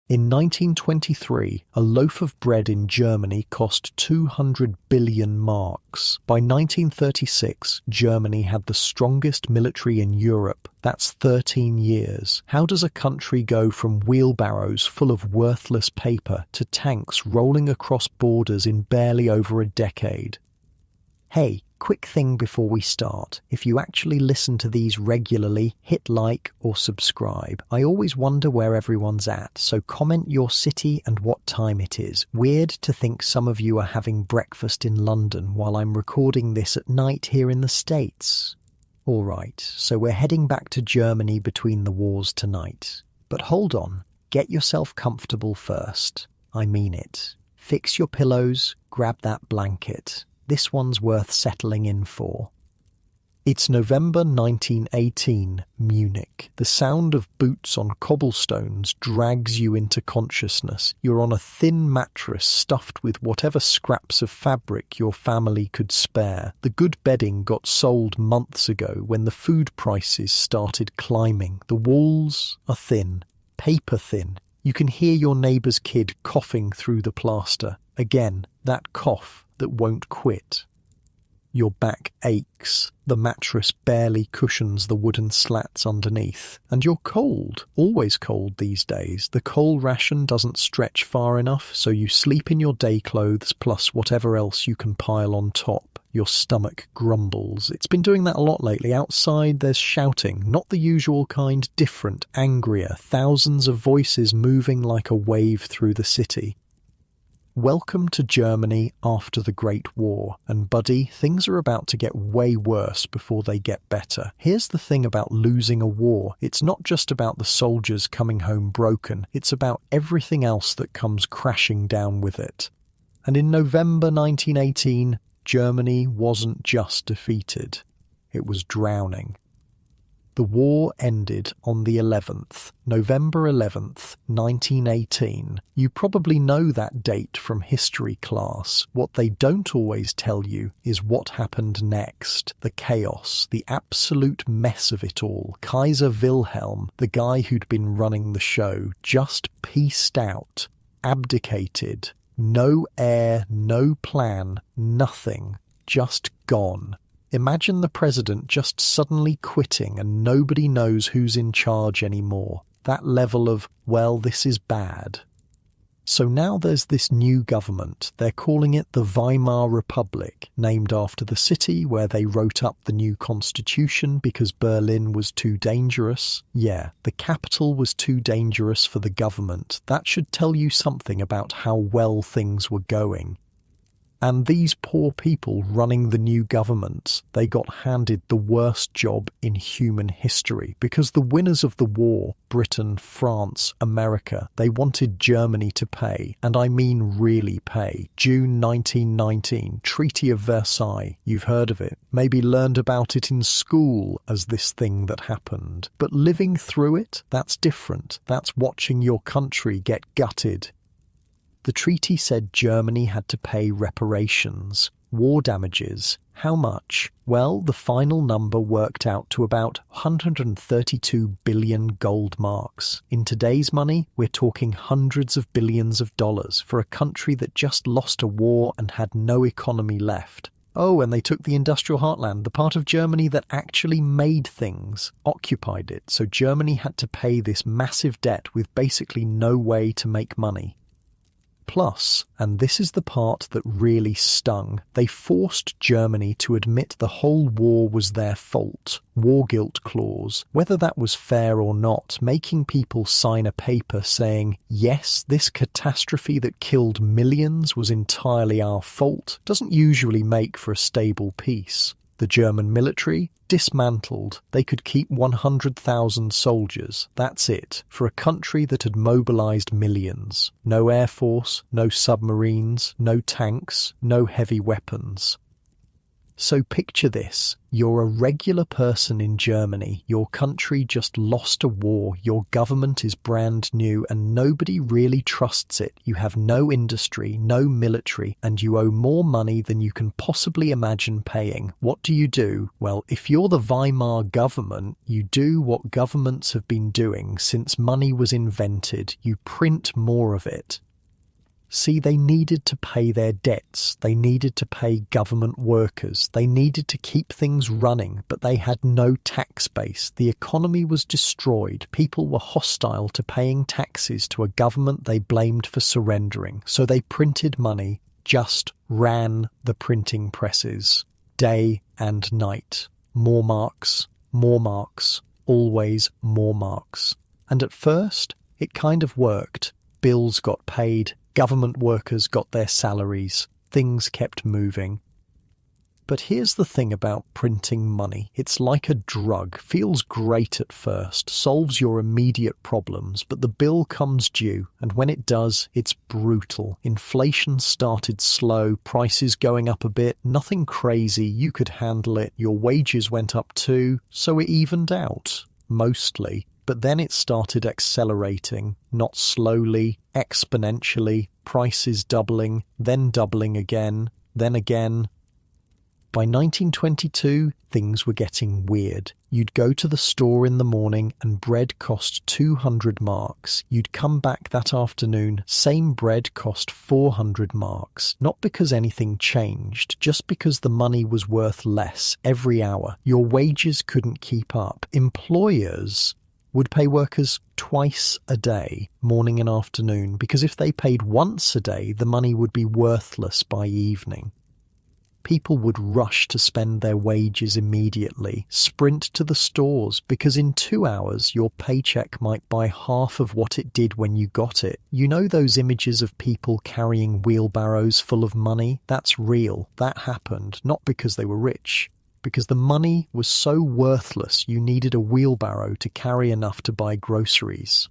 In 1923, a loaf of bread in Germany cost 200 billion marks. By 1936, Germany had the strongest military in Europe. That's 13 years. How does a country go from wheelbarrows full of worthless paper to tanks rolling across borders in barely over a decade? Hey, quick thing before we start. If you actually listen to these regularly, hit like or subscribe. I always wonder where everyone's at, so comment your city and what time it is. Weird to think some of you are having breakfast in London while I'm recording this at night here in the States. Alright, so we're heading back to Germany between the wars tonight. But hold on, get yourself comfortable first. I mean it. Fix your pillows, grab that blanket. This one's worth settling in for. It's November 1918, Munich. The sound of boots on cobblestones drags you into consciousness. You're on a thin mattress stuffed with whatever scraps of fabric your family could spare. The good bedding got sold months ago when the food prices started climbing. The walls are thin, paper thin. You can hear your neighbour's kid coughing through the plaster. Again, that cough that won't quit. Your back aches, the mattress barely cushions the wooden slats underneath, and you're cold, always cold these days. The coal ration doesn't stretch far enough, so you sleep in your day clothes plus whatever else you can pile on top. Your stomach grumbles. It's been doing that a lot lately. Outside there's shouting, not the usual kind, different, angrier, thousands of voices moving like a wave through the city. Welcome to Germany after the Great War, and buddy, things are about to get way worse before they get better. Here's the thing about losing a war. It's not just about the soldiers coming home broken, it's about everything else that comes crashing down with it. And in November 1918, Germany wasn't just defeated, it was drowning. The war ended on the 11th, November 11th, 1918. You probably know that date from history class. What they don't always tell you is what happened next. The chaos, the absolute mess of it all. Kaiser Wilhelm, the guy who'd been running the show, just peaced out, abdicated. No heir, no plan, nothing, just gone. Imagine the president just suddenly quitting and nobody knows who's in charge anymore. That level of, well, this is bad. So now there's this new government. They're calling it the Weimar Republic, named after the city where they wrote up the new constitution because Berlin was too dangerous. Yeah, the capital was too dangerous for the government. That should tell you something about how well things were going. And these poor people running the new government, they got handed the worst job in human history because the winners of the war, Britain, France, America, they wanted Germany to pay, and I mean really pay. June 1919, Treaty of Versailles, you've heard of it, maybe learned about it in school as this thing that happened. But living through it, that's different. That's watching your country get gutted. The treaty said Germany had to pay reparations, war damages. How much? Well, the final number worked out to about 132 billion gold marks. In today's money, we're talking hundreds of billions of dollars for a country that just lost a war and had no economy left. Oh, and they took the industrial heartland, the part of Germany that actually made things, occupied it, so Germany had to pay this massive debt with basically no way to make money. Plus, and this is the part that really stung, they forced Germany to admit the whole war was their fault, war guilt clause. Whether that was fair or not, making people sign a paper saying, yes, this catastrophe that killed millions was entirely our fault, doesn't usually make for a stable peace. The German military, dismantled. They could keep 100,000 soldiers. That's it, for a country that had mobilized millions. No air force, no submarines, no tanks, no heavy weapons. So picture this, you're a regular person in Germany, your country just lost a war, your government is brand new and nobody really trusts it. You have no industry, no military, and you owe more money than you can possibly imagine paying. What do? Well, if you're the Weimar government, you do what governments have been doing since money was invented. You print more of it. See, they needed to pay their debts, they needed to pay government workers, they needed to keep things running, but they had no tax base. The economy was destroyed, people were hostile to paying taxes to a government they blamed for surrendering, so they printed money, just ran the printing presses, day and night. More marks, always more marks. And at first, it kind of worked. Bills got paid, government workers got their salaries, things kept moving. But here's the thing about printing money. It's like a drug, feels great at first, solves your immediate problems, but the bill comes due, and when it does, it's brutal. Inflation started slow, prices going up a bit, nothing crazy, you could handle it, your wages went up too, so it evened out, mostly. But then it started accelerating, not slowly, exponentially, prices doubling, then doubling again, then again. By 1922, things were getting weird. You'd go to the store in the morning and bread cost 200 marks. You'd come back that afternoon, same bread cost 400 marks. Not because anything changed, just because the money was worth less every hour. Your wages couldn't keep up. Employers would pay workers twice a day, morning and afternoon, because if they paid once a day, the money would be worthless by evening. People would rush to spend their wages immediately, sprint to the stores, because in 2 hours your paycheck might buy half of what it did when you got it. You know those images of people carrying wheelbarrows full of money? That's real. That happened, not because they were rich. Because the money was so worthless you needed a wheelbarrow to carry enough to buy groceries.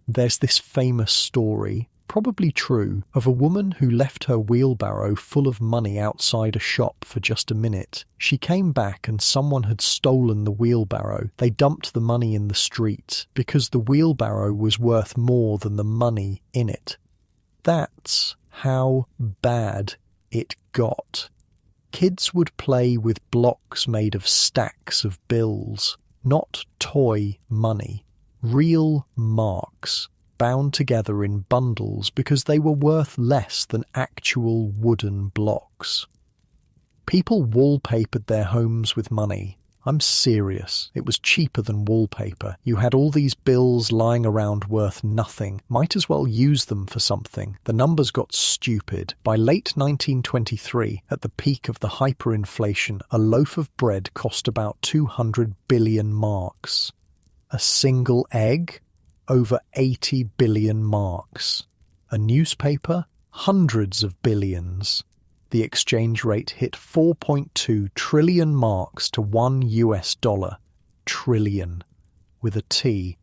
There's this famous story, probably true, of a woman who left her wheelbarrow full of money outside a shop for just a minute. She came back and someone had stolen the wheelbarrow. They dumped the money in the street because the wheelbarrow was worth more than the money in it. That's how bad it got. Kids would play with blocks made of stacks of bills, not toy money, real marks, bound together in bundles because they were worth less than actual wooden blocks. People wallpapered their homes with money. I'm serious. It was cheaper than wallpaper. You had all these bills lying around worth nothing. Might as well use them for something. The numbers got stupid. By late 1923, at the peak of the hyperinflation, a loaf of bread cost about 200 billion marks. A single egg? Over 80 billion marks. A newspaper? Hundreds of billions. The exchange rate hit 4.2 trillion marks to $1. Trillion. With a T.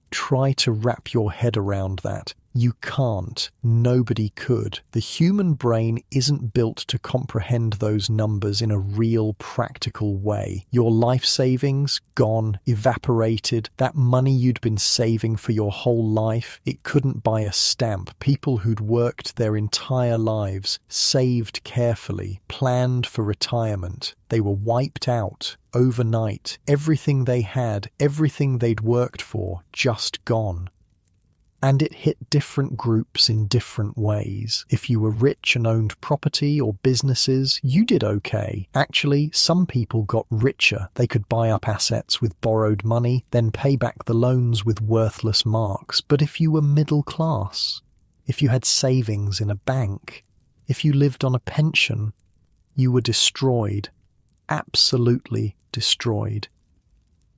Try to wrap your head around that. You can't. Nobody could. The human brain isn't built to comprehend those numbers in a real, practical way. Your life savings, gone, evaporated. That money you'd been saving for your whole life, it couldn't buy a stamp. People who'd worked their entire lives, saved carefully, planned for retirement. They were wiped out overnight. Everything they had, everything they'd worked for, just gone. And it hit different groups in different ways. If you were rich and owned property or businesses, you did okay. Actually, some people got richer. They could buy up assets with borrowed money, then pay back the loans with worthless marks. But if you were middle class, if you had savings in a bank, if you lived on a pension, you were destroyed. Absolutely destroyed.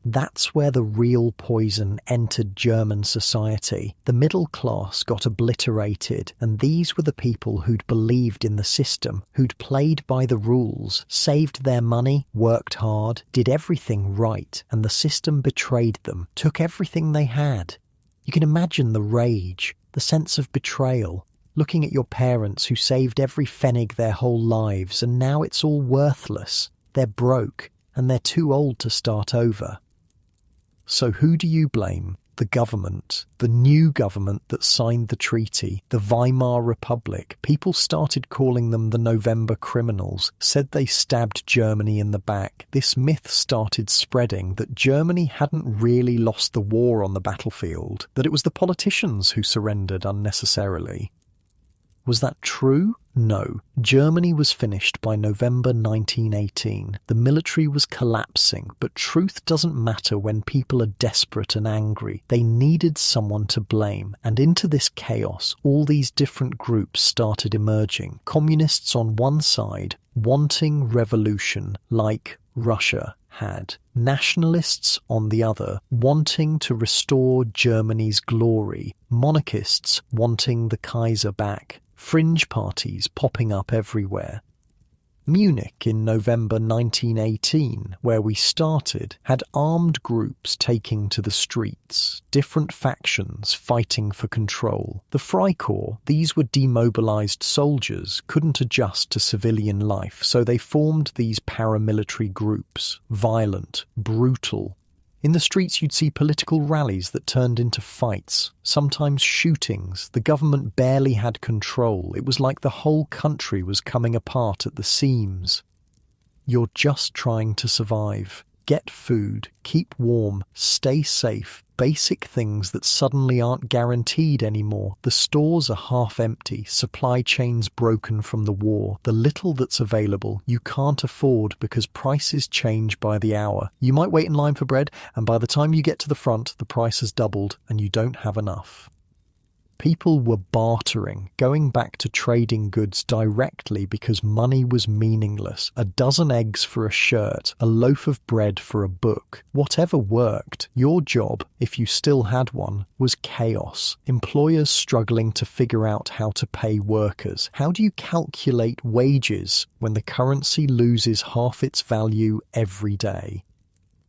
That's where the real poison entered German society. The middle class got obliterated, and these were the people who'd believed in the system, who'd played by the rules, saved their money, worked hard, did everything right, and the system betrayed them, took everything they had. You can imagine the rage, the sense of betrayal. looking at your parents who saved every pfennig their whole lives and now it's all worthless. They're broke and they're too old to start over. So who do you blame? The government, the new government that signed the treaty, the Weimar Republic. People started calling them the November criminals, said they stabbed Germany in the back. This myth started spreading that Germany hadn't really lost the war on the battlefield, that it was the politicians who surrendered unnecessarily. Was that true? No. Germany was finished by November 1918. The military was collapsing, but truth doesn't matter when people are desperate and angry. They needed someone to blame, and into this chaos, all these different groups started emerging. Communists on one side, wanting revolution, like Russia had. Nationalists on the other, wanting to restore Germany's glory. Monarchists wanting the Kaiser back. Fringe parties popping up everywhere. Munich in November 1918, where we started, had armed groups taking to the streets, different factions fighting for control. The Freikorps, these were demobilized soldiers, couldn't adjust to civilian life, so they formed these paramilitary groups, violent, brutal. In the streets you'd see political rallies that turned into fights, sometimes shootings. The government barely had control. It was like the whole country was coming apart at the seams. You're just trying to survive. Get food, keep warm, stay safe. Basic things that suddenly aren't guaranteed anymore. The stores are half empty, supply chains broken from the war. The little that's available you can't afford because prices change by the hour. You might wait in line for bread, and by the time you get to the front, the price has doubled and you don't have enough. People were bartering, going back to trading goods directly because money was meaningless. A dozen eggs for a shirt, a loaf of bread for a book. Whatever worked. Your job, if you still had one, was chaos. Employers struggling to figure out how to pay workers. How do you calculate wages when the currency loses half its value every day?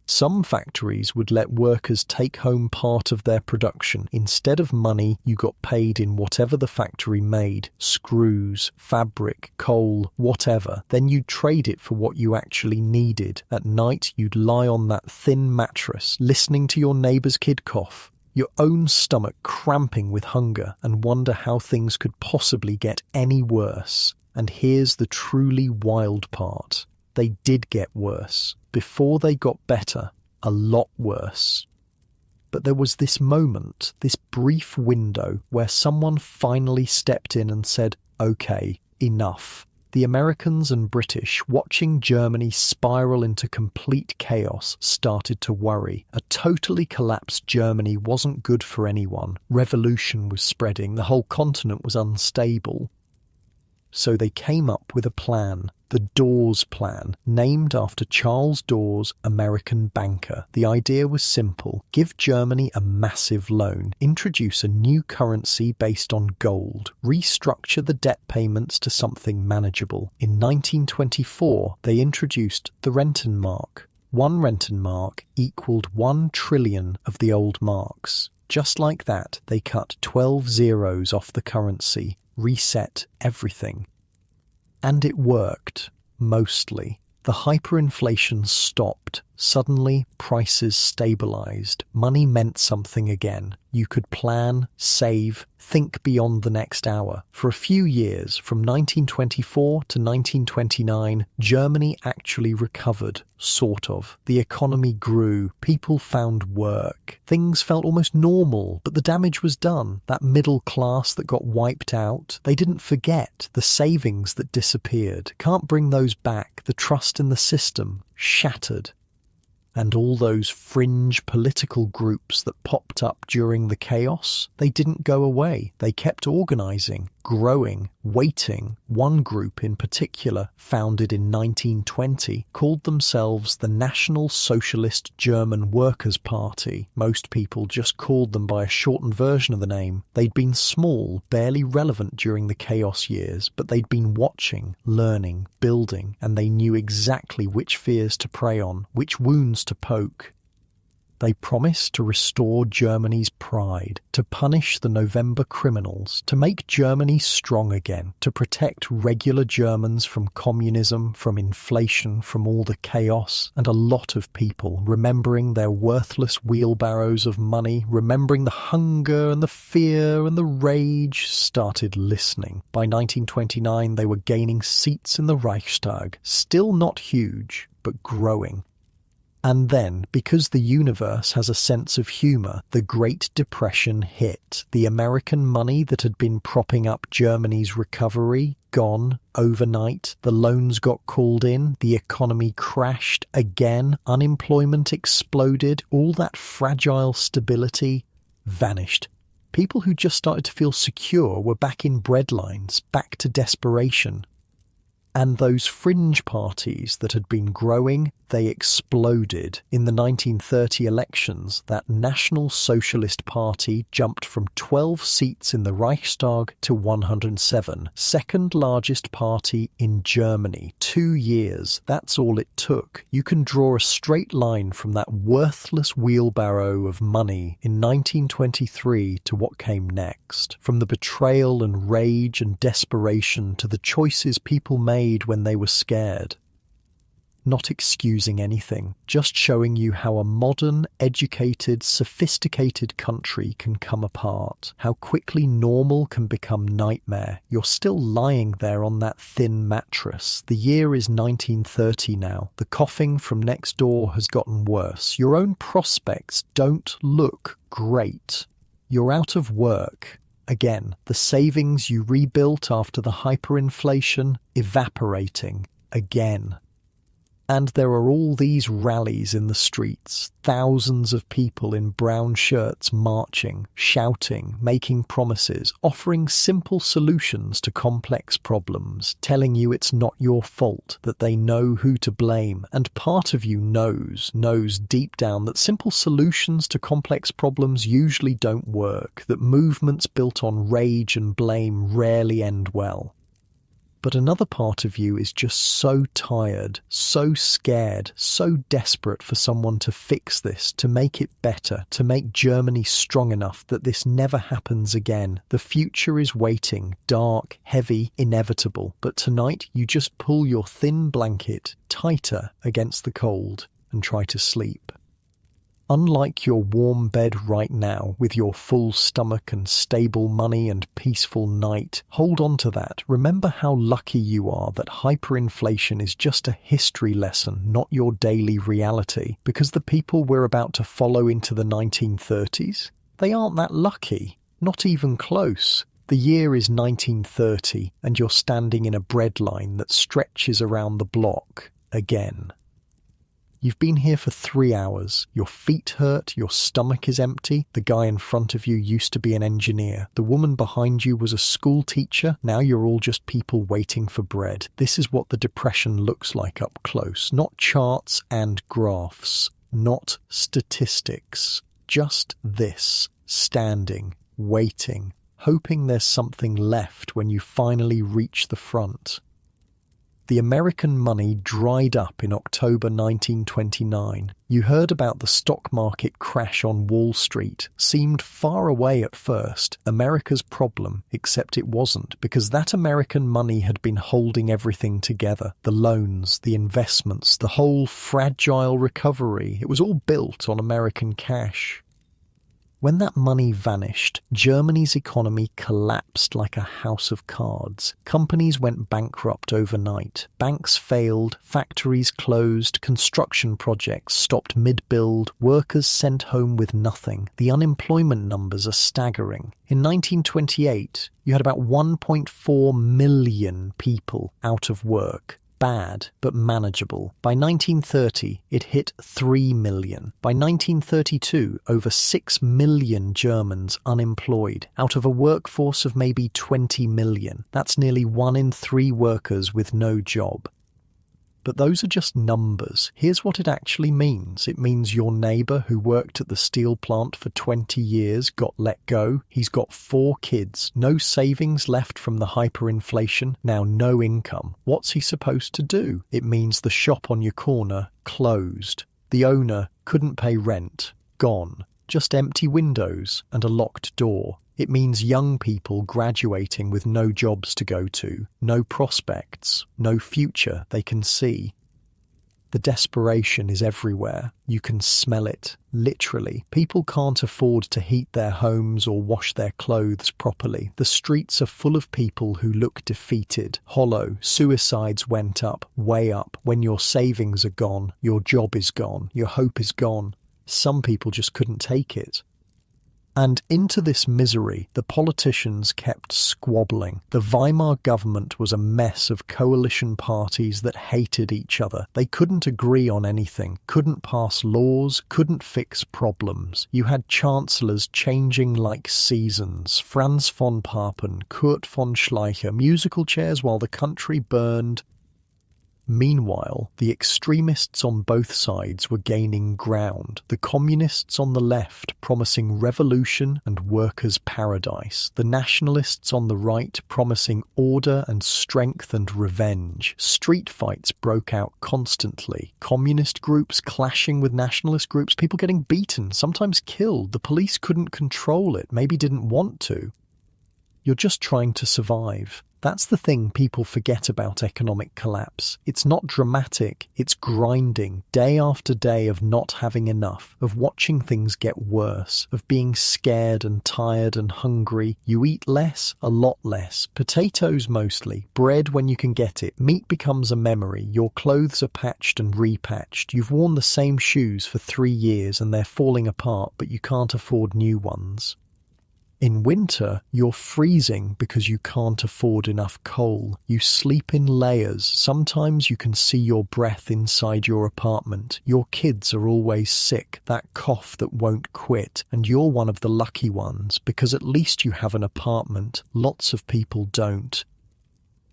Some factories would let workers take home part of their production. Instead of money, you got paid in whatever the factory made. Screws, fabric, coal, whatever. Then you'd trade it for what you actually needed. At night, you'd lie on that thin mattress, listening to your neighbour's kid cough, your own stomach cramping with hunger, and wonder how things could possibly get any worse. And here's the truly wild part. They did get worse. Before they got better, a lot worse. But there was this moment, this brief window, where someone finally stepped in and said, "Okay, enough." The Americans and British, watching Germany spiral into complete chaos, started to worry. A totally collapsed Germany wasn't good for anyone. Revolution was spreading. The whole continent was unstable. So they came up with a plan, the Dawes Plan, named after Charles Dawes, American banker. The idea was simple. Give Germany a massive loan, introduce a new currency based on gold, restructure the debt payments to something manageable. In 1924, they introduced the Rentenmark. One Rentenmark equaled 1 trillion of the old marks. Just like that, they cut 12 zeros off the currency, reset everything. And it worked, mostly. The hyperinflation stopped. Suddenly, prices stabilized. Money meant something again. You could plan, save, think beyond the next hour. For a few years, from 1924 to 1929, Germany actually recovered, sort of. The economy grew, people found work. Things felt almost normal, but the damage was done. That middle class that got wiped out, they didn't forget. The savings that disappeared, can't bring those back. The trust in the system, shattered. And all those fringe political groups that popped up during the chaos, they didn't go away. They kept organising, growing, waiting. One group in particular, founded in 1920, called themselves the National Socialist German Workers' Party. Most people just called them by a shortened version of the name. They'd been small, barely relevant during the chaos years, but they'd been watching, learning, building, and they knew exactly which fears to prey on, which wounds to poke. They promised to restore Germany's pride, to punish the November criminals, to make Germany strong again, to protect regular Germans from communism, from inflation, from all the chaos, and a lot of people, remembering their worthless wheelbarrows of money, remembering the hunger and the fear and the rage, started listening. By 1929, they were gaining seats in the Reichstag, still not huge, but growing. And then, because the universe has a sense of humour, the Great Depression hit. The American money that had been propping up Germany's recovery, gone overnight. The loans got called in, the economy crashed again, unemployment exploded, all that fragile stability vanished. People who just started to feel secure were back in breadlines, back to desperation. And those fringe parties that had been growing, they exploded. In the 1930 elections, that National Socialist Party jumped from 12 seats in the Reichstag to 107. Second largest party in Germany. 2 years. That's all it took. You can draw a straight line from that worthless wheelbarrow of money in 1923 to what came next. From the betrayal and rage and desperation to the choices people made when they were scared. Not excusing anything, just showing you how a modern, educated, sophisticated country can come apart, how quickly normal can become nightmare. You're still lying there on that thin mattress. The year is 1930 now. The coughing from next door has gotten worse. Your own prospects don't look great. You're out of work. Again, the savings you rebuilt after the hyperinflation evaporating again. And there are all these rallies in the streets, thousands of people in brown shirts marching, shouting, making promises, offering simple solutions to complex problems, telling you it's not your fault, that they know who to blame. And part of you knows deep down that simple solutions to complex problems usually don't work, that movements built on rage and blame rarely end well. But another part of you is just so tired, so scared, so desperate for someone to fix this, to make it better, to make Germany strong enough that this never happens again. The future is waiting, dark, heavy, inevitable. But tonight you just pull your thin blanket tighter against the cold and try to sleep. Unlike your warm bed right now, with your full stomach and stable money and peaceful night, hold on to that. Remember how lucky you are that hyperinflation is just a history lesson, not your daily reality. Because the people we're about to follow into the 1930s, they aren't that lucky. Not even close. The year is 1930, and you're standing in a breadline that stretches around the block again. You've been here for 3 hours. Your feet hurt, your stomach is empty. The guy in front of you used to be an engineer. The woman behind you was a school teacher. Now you're all just people waiting for bread. This is what the Depression looks like up close. Not charts and graphs. Not statistics. Just this. Standing. Waiting. Hoping there's something left when you finally reach the front. The American money dried up in October 1929. You heard about the stock market crash on Wall Street. Seemed far away at first, America's problem, except it wasn't, because that American money had been holding everything together. The loans, the investments, the whole fragile recovery. It was all built on American cash. When that money vanished, Germany's economy collapsed like a house of cards. Companies went bankrupt overnight. Banks failed, factories closed, construction projects stopped mid-build, workers sent home with nothing. The unemployment numbers are staggering. In 1928, you had about 1.4 million people out of work. Bad, but manageable. By 1930, it hit 3 million. By 1932, over 6 million Germans unemployed, out of a workforce of maybe 20 million. That's nearly 1 in 3 workers with no job. But those are just numbers. Here's what it actually means. It means your neighbour who worked at the steel plant for 20 years got let go. He's got 4 kids, no savings left from the hyperinflation, now no income. What's he supposed to do? It means the shop on your corner closed. The owner couldn't pay rent. Gone. Just empty windows and a locked door. It means young people graduating with no jobs to go to, no prospects, no future they can see. The desperation is everywhere. You can smell it, literally. People can't afford to heat their homes or wash their clothes properly. The streets are full of people who look defeated, hollow. Suicides went up, way up. When your savings are gone, your job is gone, your hope is gone. Some people just couldn't take it. And into this misery, the politicians kept squabbling. The Weimar government was a mess of coalition parties that hated each other. They couldn't agree on anything, couldn't pass laws, couldn't fix problems. You had chancellors changing like seasons. Franz von Papen, Kurt von Schleicher, musical chairs while the country burned. Meanwhile, the extremists on both sides were gaining ground, the communists on the left promising revolution and workers' paradise, the nationalists on the right promising order and strength and revenge. Street fights broke out constantly, communist groups clashing with nationalist groups, people getting beaten, sometimes killed. The police couldn't control it, maybe didn't want to. You're just trying to survive. That's the thing people forget about economic collapse. It's not dramatic, it's grinding, day after day of not having enough, of watching things get worse, of being scared and tired and hungry. You eat less, a lot less. Potatoes mostly, bread when you can get it. Meat becomes a memory. Your clothes are patched and repatched. You've worn the same shoes for 3 years and they're falling apart, but you can't afford new ones. In winter, you're freezing because you can't afford enough coal. You sleep in layers. Sometimes you can see your breath inside your apartment. Your kids are always sick, that cough that won't quit, and you're one of the lucky ones because at least you have an apartment. Lots of people don't.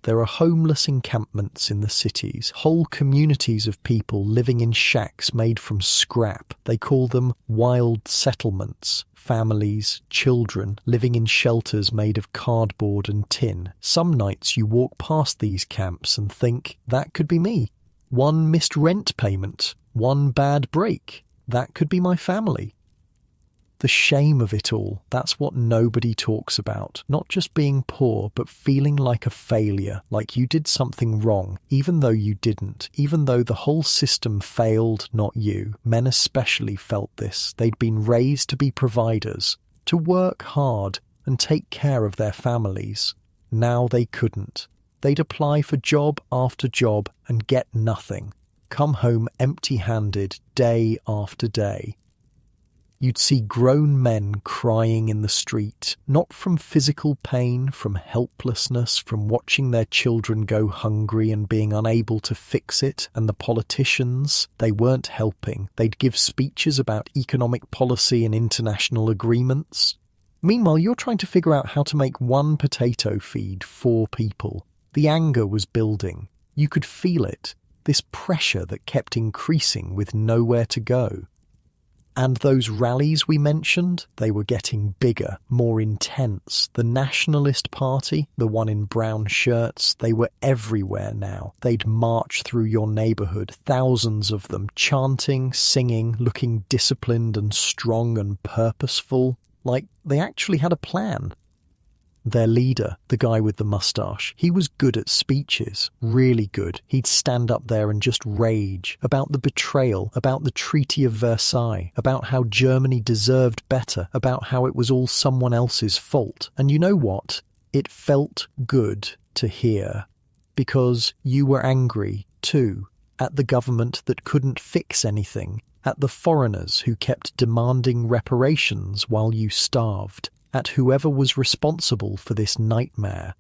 There are homeless encampments in the cities, whole communities of people living in shacks made from scrap. They call them wild settlements. Families, children, living in shelters made of cardboard and tin. Some nights you walk past these camps and think, that could be me. One missed rent payment, one bad break. That could be my family. The shame of it all, that's what nobody talks about. Not just being poor, but feeling like a failure, like you did something wrong, even though you didn't, even though the whole system failed, not you. Men especially felt this. They'd been raised to be providers, to work hard and take care of their families. Now they couldn't. They'd apply for job after job and get nothing. Come home empty-handed day after day. You'd see grown men crying in the street, not from physical pain, from helplessness, from watching their children go hungry and being unable to fix it, and the politicians, they weren't helping. They'd give speeches about economic policy and international agreements. Meanwhile, you're trying to figure out how to make one potato feed 4 people. The anger was building. You could feel it, this pressure that kept increasing with nowhere to go. And those rallies we mentioned, they were getting bigger, more intense. The Nationalist Party, the one in brown shirts, they were everywhere now. They'd march through your neighbourhood, thousands of them, chanting, singing, looking disciplined and strong and purposeful, like they actually had a plan. Their leader, the guy with the moustache, he was good at speeches, really good. He'd stand up there and just rage about the betrayal, about the Treaty of Versailles, about how Germany deserved better, about how it was all someone else's fault. And you know what? It felt good to hear, because you were angry too, at the government that couldn't fix anything, at the foreigners who kept demanding reparations while you starved, at whoever was responsible for this nightmare.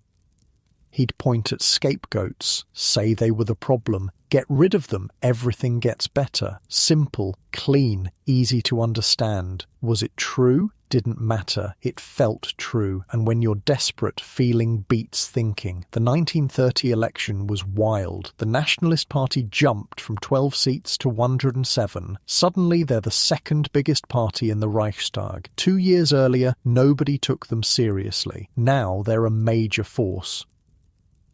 He'd point at scapegoats, say they were the problem, get rid of them, everything gets better. Simple, clean, easy to understand. Was it true? Didn't matter. It felt true, and when you're desperate, feeling beats thinking. The 1930 election was wild. The Nationalist Party jumped from 12 seats to 107. Suddenly, they're the second biggest party in the Reichstag. 2 years earlier, nobody took them seriously. Now they're a major force.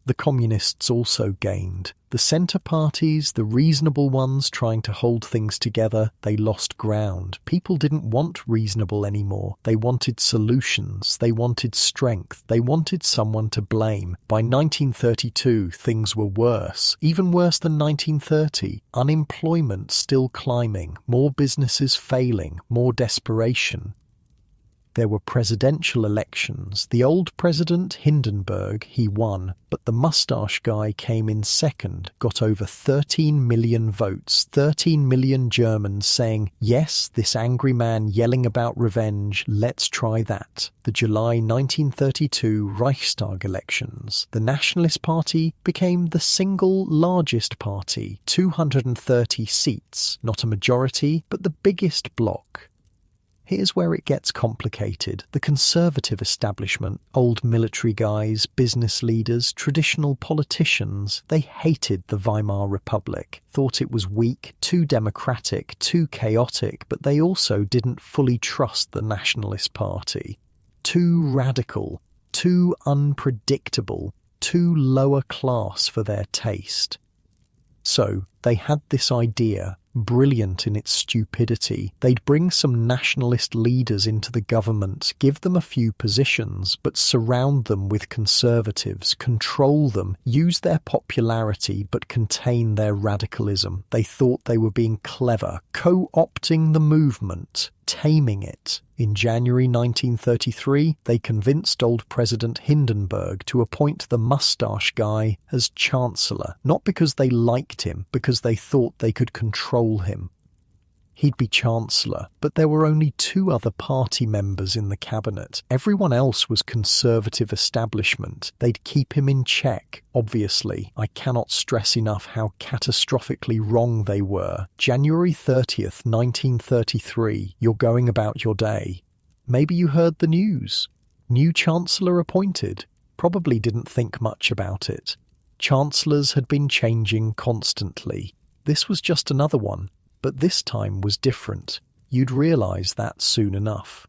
The communists also gained. The centre parties, the reasonable ones trying to hold things together, they lost ground. People didn't want reasonable anymore. They wanted solutions. They wanted strength. They wanted someone to blame. By 1932, things were worse, even worse than 1930. Unemployment still climbing, more businesses failing, more desperation. There were presidential elections. The old president, Hindenburg, he won, but the mustache guy came in second, got over 13 million votes, 13 million Germans saying, yes, this angry man yelling about revenge, let's try that. The July 1932 Reichstag elections. The Nationalist Party became the single largest party, 230 seats, not a majority, but the biggest bloc. Here's where it gets complicated. The conservative establishment, old military guys, business leaders, traditional politicians, they hated the Weimar Republic, thought it was weak, too democratic, too chaotic, but they also didn't fully trust the Nationalist Party. Too radical, too unpredictable, too lower class for their taste. So they had this idea, brilliant in its stupidity. They'd bring some nationalist leaders into the government, give them a few positions, but surround them with conservatives, control them, use their popularity but contain their radicalism. They thought they were being clever, co-opting the movement, taming it. In January 1933, they convinced old President Hindenburg to appoint the mustache guy as Chancellor, not because they liked him, because they thought they could control him. He'd be Chancellor, but there were only 2 other party members in the cabinet. Everyone else was conservative establishment. They'd keep him in check. Obviously, I cannot stress enough how catastrophically wrong they were. January 30th, 1933, you're going about your day. Maybe you heard the news. New Chancellor appointed. Probably didn't think much about it. Chancellors had been changing constantly. This was just another one. But this time was different. You'd realise that soon enough.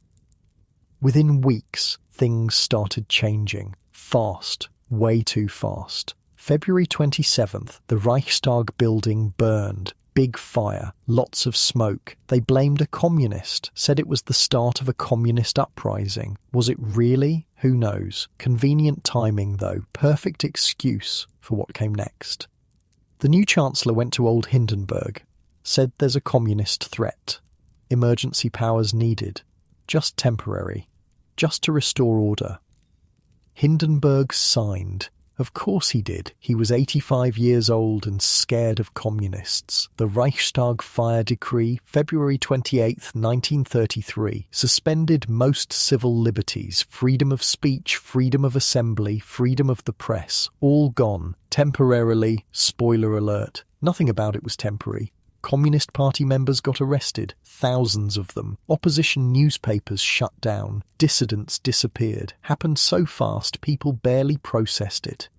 Within weeks, things started changing. Fast. Way too fast. February 27th, the Reichstag building burned. Big fire. Lots of smoke. They blamed a communist. Said it was the start of a communist uprising. Was it really? Who knows? Convenient timing, though. Perfect excuse for what came next. The new Chancellor went to old Hindenburg. Said there's a communist threat. Emergency powers needed. Just temporary. Just to restore order. Hindenburg signed. Of course he did. He was 85 years old and scared of communists. The Reichstag fire decree, February 28, 1933, suspended most civil liberties, freedom of speech, freedom of assembly, freedom of the press, all gone. Temporarily, spoiler alert, nothing about it was temporary. Communist Party members got arrested, thousands of them. Opposition newspapers shut down. Dissidents disappeared. Happened so fast people barely processed it.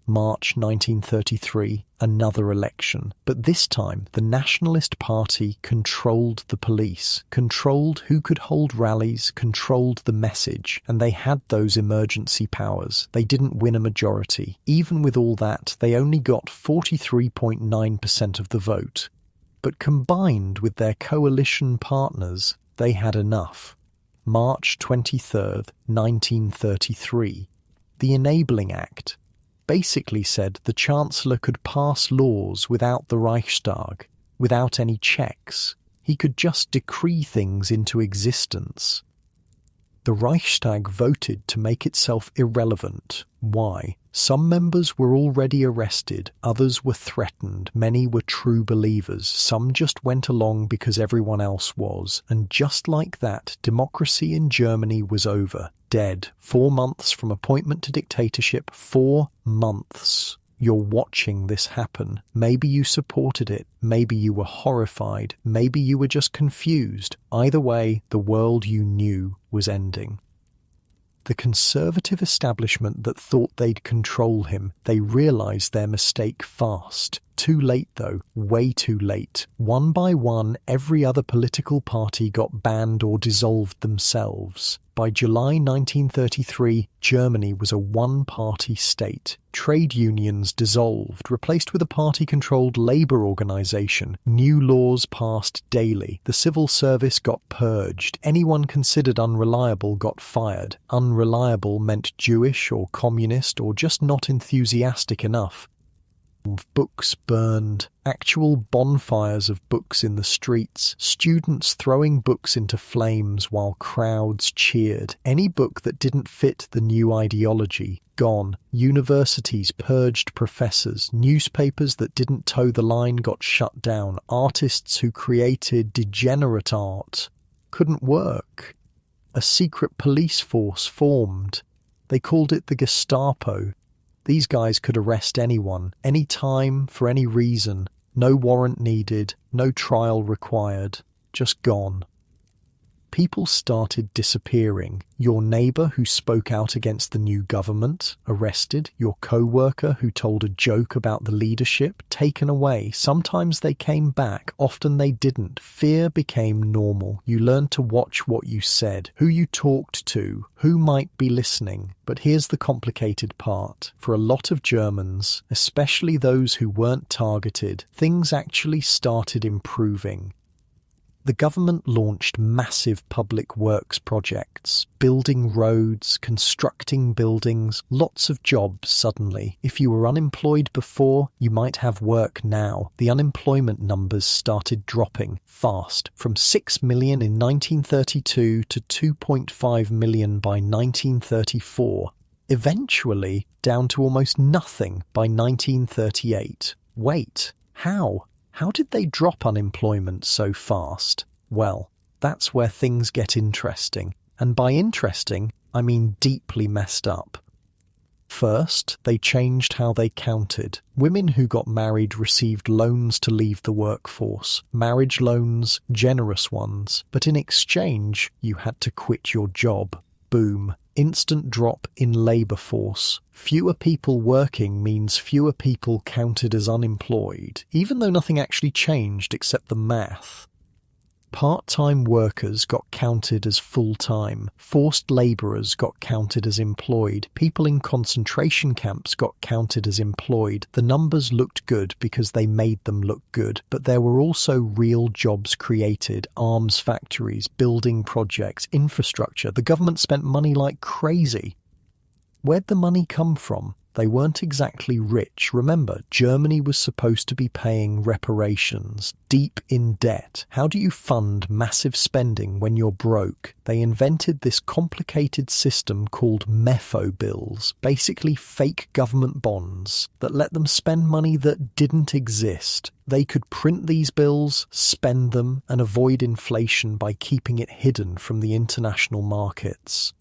March 1933, another election. But this time, the Nationalist Party controlled the police, controlled who could hold rallies, controlled the message, and they had those emergency powers. They didn't win a majority. Even with all that, they only got 43.9% of the vote. But combined with their coalition partners, they had enough. March 23rd, 1933. The Enabling Act basically said the Chancellor could pass laws without the Reichstag, without any checks. He could just decree things into existence. The Reichstag voted to make itself irrelevant. Why? Some members were already arrested, others were threatened, many were true believers, some just went along because everyone else was. And just like that, democracy in Germany was over. Dead. 4 months from appointment to dictatorship. 4 months. You're watching this happen. Maybe you supported it. Maybe you were horrified. Maybe you were just confused. Either way, the world you knew was ending. The conservative establishment that thought they'd control him, they realised their mistake fast. Too late though, way too late. One by one, every other political party got banned or dissolved themselves. By July 1933, Germany was a one-party state. Trade unions dissolved, replaced with a party-controlled labor organization. New laws passed daily. The civil service got purged. Anyone considered unreliable got fired. Unreliable meant Jewish or communist or just not enthusiastic enough. Books burned, actual bonfires of books in the streets, students throwing books into flames while crowds cheered. Any book that didn't fit the new ideology, gone. Universities purged professors, newspapers that didn't toe the line got shut down, artists who created degenerate art couldn't work. A secret police force formed. They called it the Gestapo. These guys could arrest anyone, any time, for any reason. No warrant needed, no trial required. Just gone. People started disappearing. Your neighbour who spoke out against the new government, arrested. Your co-worker who told a joke about the leadership, taken away. Sometimes they came back, often they didn't. Fear became normal. You learned to watch what you said, who you talked to, who might be listening. But here's the complicated part. For a lot of Germans, especially those who weren't targeted, things actually started improving. The government launched massive public works projects, building roads, constructing buildings, lots of jobs suddenly. If you were unemployed before, you might have work now. The unemployment numbers started dropping fast, from 6 million in 1932 to 2.5 million by 1934. Eventually, down to almost nothing by 1938. Wait, how? How did they drop unemployment so fast? Well, that's where things get interesting. And by interesting, I mean deeply messed up. First, they changed how they counted. Women who got married received loans to leave the workforce. Marriage loans, generous ones. But in exchange, you had to quit your job. Boom. Instant drop in labour force. Fewer people working means fewer people counted as unemployed, even though nothing actually changed except the math. Part-time workers got counted as full-time. Forced labourers got counted as employed. People in concentration camps got counted as employed. The numbers looked good because they made them look good, but there were also real jobs created, arms factories, building projects, infrastructure. The government spent money like crazy. Where'd the money come from? They weren't exactly rich. Remember, Germany was supposed to be paying reparations, deep in debt. How do you fund massive spending when you're broke? They invented this complicated system called MEFO bills, basically fake government bonds, that let them spend money that didn't exist. They could print these bills, spend them, and avoid inflation by keeping it hidden from the international markets.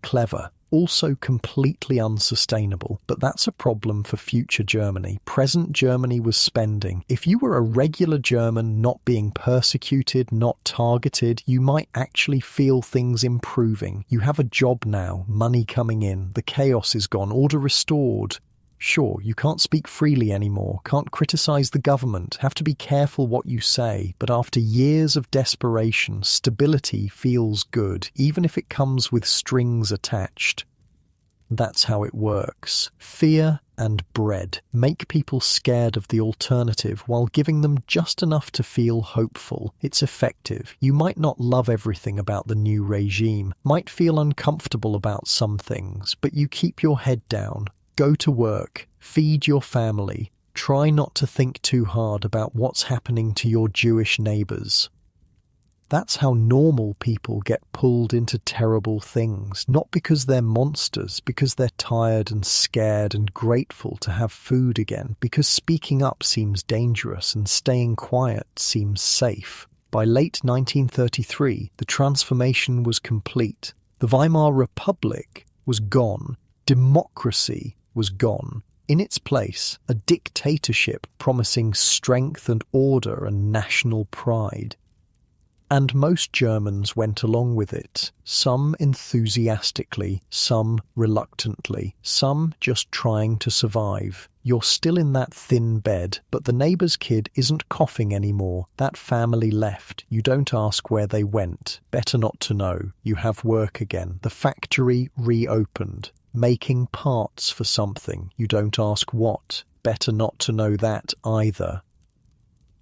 Clever. Also completely unsustainable, but that's a problem for future Germany. Present Germany was spending. If you were a regular German not being persecuted, not targeted, you might actually feel things improving. You have a job now, money coming in, the chaos is gone, order restored. Sure, you can't speak freely anymore, can't criticize the government, have to be careful what you say, but after years of desperation, stability feels good, even if it comes with strings attached. That's how it works. Fear and bread make people scared of the alternative while giving them just enough to feel hopeful. It's effective. You might not love everything about the new regime, might feel uncomfortable about some things, but you keep your head down. Go to work, feed your family, try not to think too hard about what's happening to your Jewish neighbours. That's how normal people get pulled into terrible things, not because they're monsters, because they're tired and scared and grateful to have food again, because speaking up seems dangerous and staying quiet seems safe. By late 1933, the transformation was complete. The Weimar Republic was gone. Democracy was gone. In its place, a dictatorship promising strength and order and national pride. And most Germans went along with it, some enthusiastically, some reluctantly, some just trying to survive. You're still in that thin bed, but the neighbour's kid isn't coughing anymore. That family left. You don't ask where they went. Better not to know. You have work again. The factory reopened. Making parts for something. You don't ask what. Better not to know that either.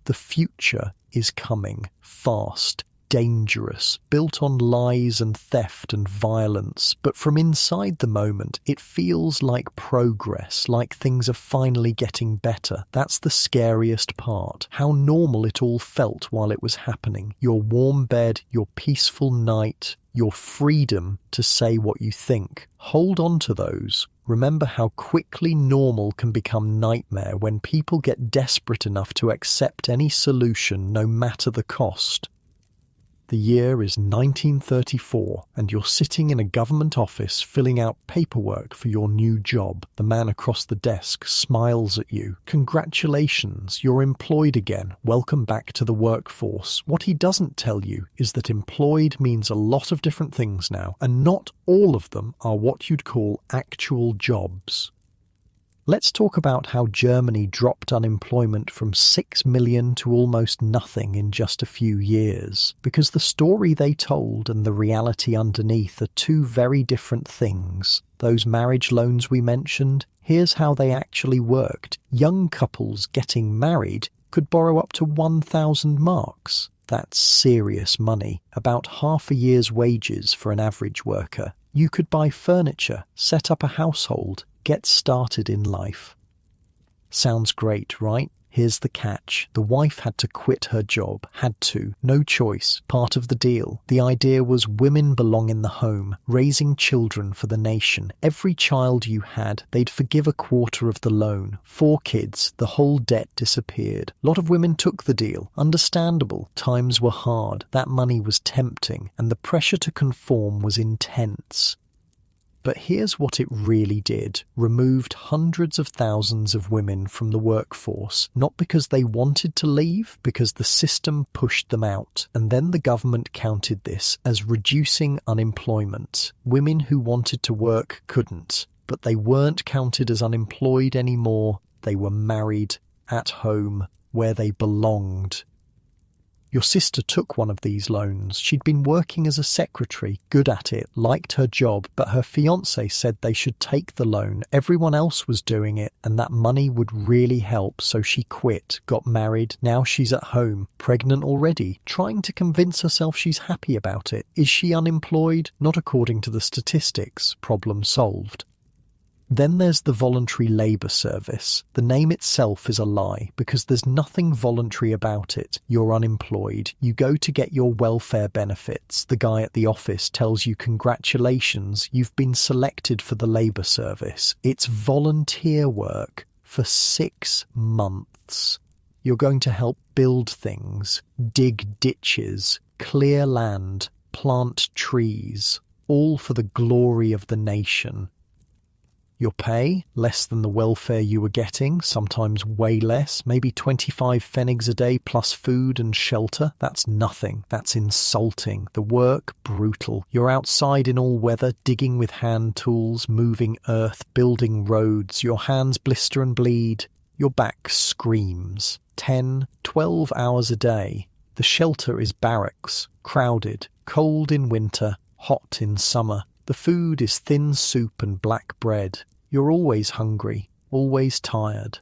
The future is coming, fast, dangerous, built on lies and theft and violence, but from inside the moment it feels like progress, like things are finally getting better. That's the scariest part, how normal it all felt while it was happening. Your warm bed, your peaceful night, your freedom to say what you think. Hold on to those. Remember how quickly normal can become nightmare when people get desperate enough to accept any solution, no matter the cost. The year is 1934, and you're sitting in a government office filling out paperwork for your new job. The man across the desk smiles at you. Congratulations, you're employed again. Welcome back to the workforce. What he doesn't tell you is that employed means a lot of different things now, and not all of them are what you'd call actual jobs. Let's talk about how Germany dropped unemployment from 6 million to almost nothing in just a few years, because the story they told and the reality underneath are two very different things. Those marriage loans we mentioned, here's how they actually worked. Young couples getting married could borrow up to 1,000 marks. That's serious money, about half a year's wages for an average worker. You could buy furniture, set up a household, get started in life. Sounds great, right? Here's the catch. The wife had to quit her job. Had to. No choice. Part of the deal. The idea was women belong in the home, raising children for the nation. Every child you had, they'd forgive a quarter of the loan. 4 kids, the whole debt disappeared. A lot of women took the deal. Understandable. Times were hard. That money was tempting, and the pressure to conform was intense. But here's what it really did. Removed hundreds of thousands of women from the workforce, not because they wanted to leave, because the system pushed them out. And then the government counted this as reducing unemployment. Women who wanted to work couldn't, but they weren't counted as unemployed anymore. They were married, at home, where they belonged. Your sister took one of these loans. She'd been working as a secretary, good at it, liked her job, but her fiancé said they should take the loan. Everyone else was doing it, and that money would really help, so she quit, got married. Now she's at home, pregnant already, trying to convince herself she's happy about it. Is she unemployed? Not according to the statistics. Problem solved. Then there's the voluntary labour service. The name itself is a lie, because there's nothing voluntary about it. You're unemployed. You go to get your welfare benefits. The guy at the office tells you congratulations, you've been selected for the labour service. It's volunteer work for 6 months. You're going to help build things, dig ditches, clear land, plant trees, all for the glory of the nation. Your pay, less than the welfare you were getting, sometimes way less, maybe 25 pfennigs a day plus food and shelter. That's nothing. That's insulting. The work, brutal. You're outside in all weather, digging with hand tools, moving earth, building roads. Your hands blister and bleed. Your back screams. 10, 12 hours a day. The shelter is barracks, crowded, cold in winter, hot in summer. The food is thin soup and black bread. You're always hungry, always tired.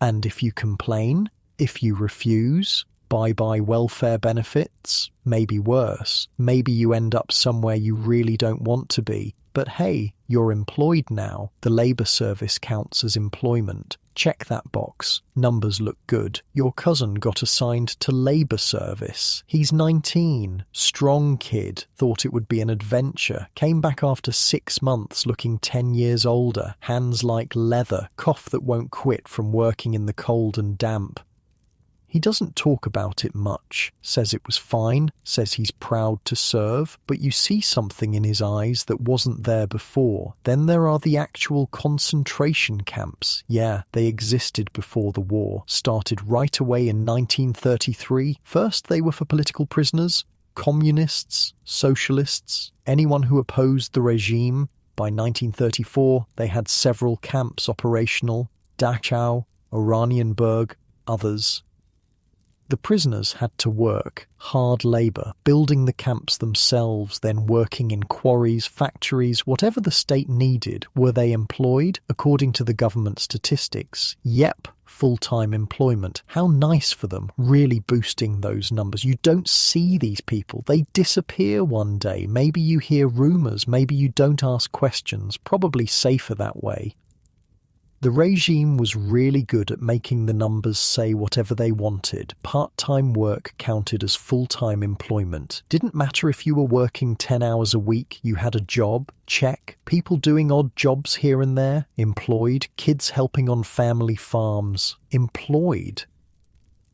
And if you complain, if you refuse, bye-bye welfare benefits, maybe worse. Maybe you end up somewhere you really don't want to be. But hey, you're employed now. The labour service counts as employment. Check that box. Numbers look good. Your cousin got assigned to labour service. He's 19. Strong kid. Thought it would be an adventure. Came back after 6 months looking 10 years older. Hands like leather. Cough that won't quit from working in the cold and damp. He doesn't talk about it much, says it was fine, says he's proud to serve, but you see something in his eyes that wasn't there before. Then there are the actual concentration camps. Yeah, they existed before the war. Started right away in 1933. First they were for political prisoners, communists, socialists, anyone who opposed the regime. By 1934, they had several camps operational: Dachau, Oranienburg, others. The prisoners had to work, hard labour, building the camps themselves, then working in quarries, factories, whatever the state needed. Were they employed? According to the government statistics, yep, full-time employment. How nice for them, really boosting those numbers. You don't see these people. They disappear one day. Maybe you hear rumours, maybe you don't ask questions. Probably safer that way. The regime was really good at making the numbers say whatever they wanted. Part-time work counted as full-time employment. Didn't matter if you were working 10 hours a week, you had a job. Check. People doing odd jobs here and there. Employed. Kids helping on family farms. Employed.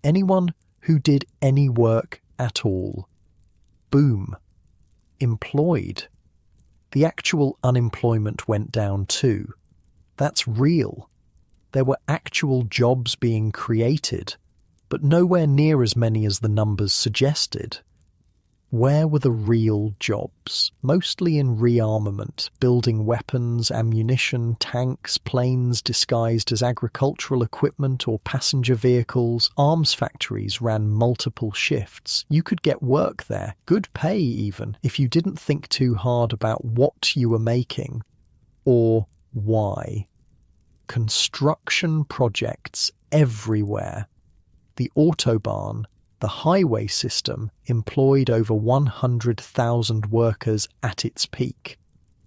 Anyone who did any work at all. Boom. Employed. The actual unemployment went down too. That's real. There were actual jobs being created, but nowhere near as many as the numbers suggested. Where were the real jobs? Mostly in rearmament, building weapons, ammunition, tanks, planes disguised as agricultural equipment or passenger vehicles. Arms factories ran multiple shifts. You could get work there, good pay even, if you didn't think too hard about what you were making or why. Construction projects everywhere. The Autobahn, the highway system, employed over 100,000 workers at its peak.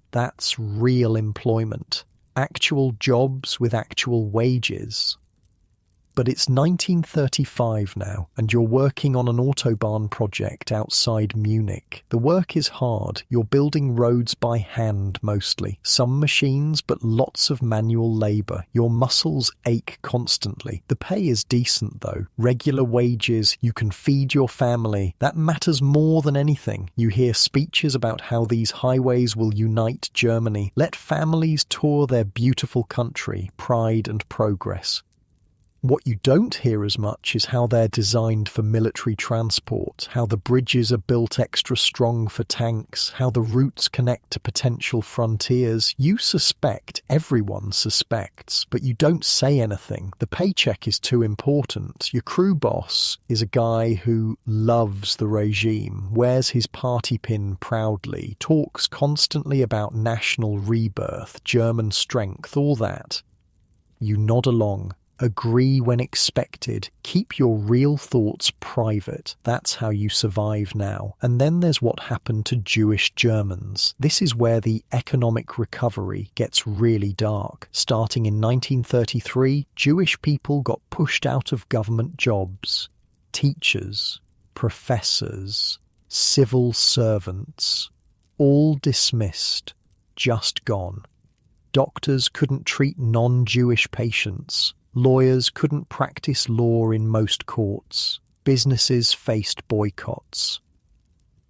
That's real employment. Actual jobs with actual wages. But it's 1935 now, and you're working on an Autobahn project outside Munich. The work is hard. You're building roads by hand mostly. Some machines, but lots of manual labour. Your muscles ache constantly. The pay is decent though. Regular wages, you can feed your family. That matters more than anything. You hear speeches about how these highways will unite Germany. Let families tour their beautiful country, pride and progress. What you don't hear as much is how they're designed for military transport, how the bridges are built extra strong for tanks, how the routes connect to potential frontiers. You suspect, everyone suspects, but you don't say anything. The paycheck is too important. Your crew boss is a guy who loves the regime, wears his party pin proudly, talks constantly about national rebirth, German strength, all that. You nod along. Agree when expected. Keep your real thoughts private. That's how you survive now. And then there's what happened to Jewish Germans. This is where the economic recovery gets really dark. Starting in 1933, Jewish people got pushed out of government jobs. Teachers, professors, civil servants, all dismissed, just gone. Doctors couldn't treat non-Jewish patients. Lawyers couldn't practice law in most courts. Businesses faced boycotts.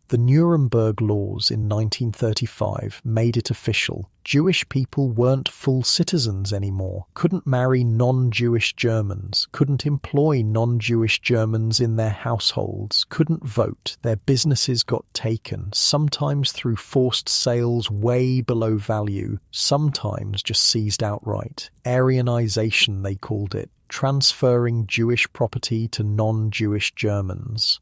The Nuremberg laws in 1935 made it official. Jewish people weren't full citizens anymore, couldn't marry non-Jewish Germans, couldn't employ non-Jewish Germans in their households, couldn't vote. Their businesses got taken, sometimes through forced sales way below value, sometimes just seized outright. Aryanization, they called it, transferring Jewish property to non-Jewish Germans.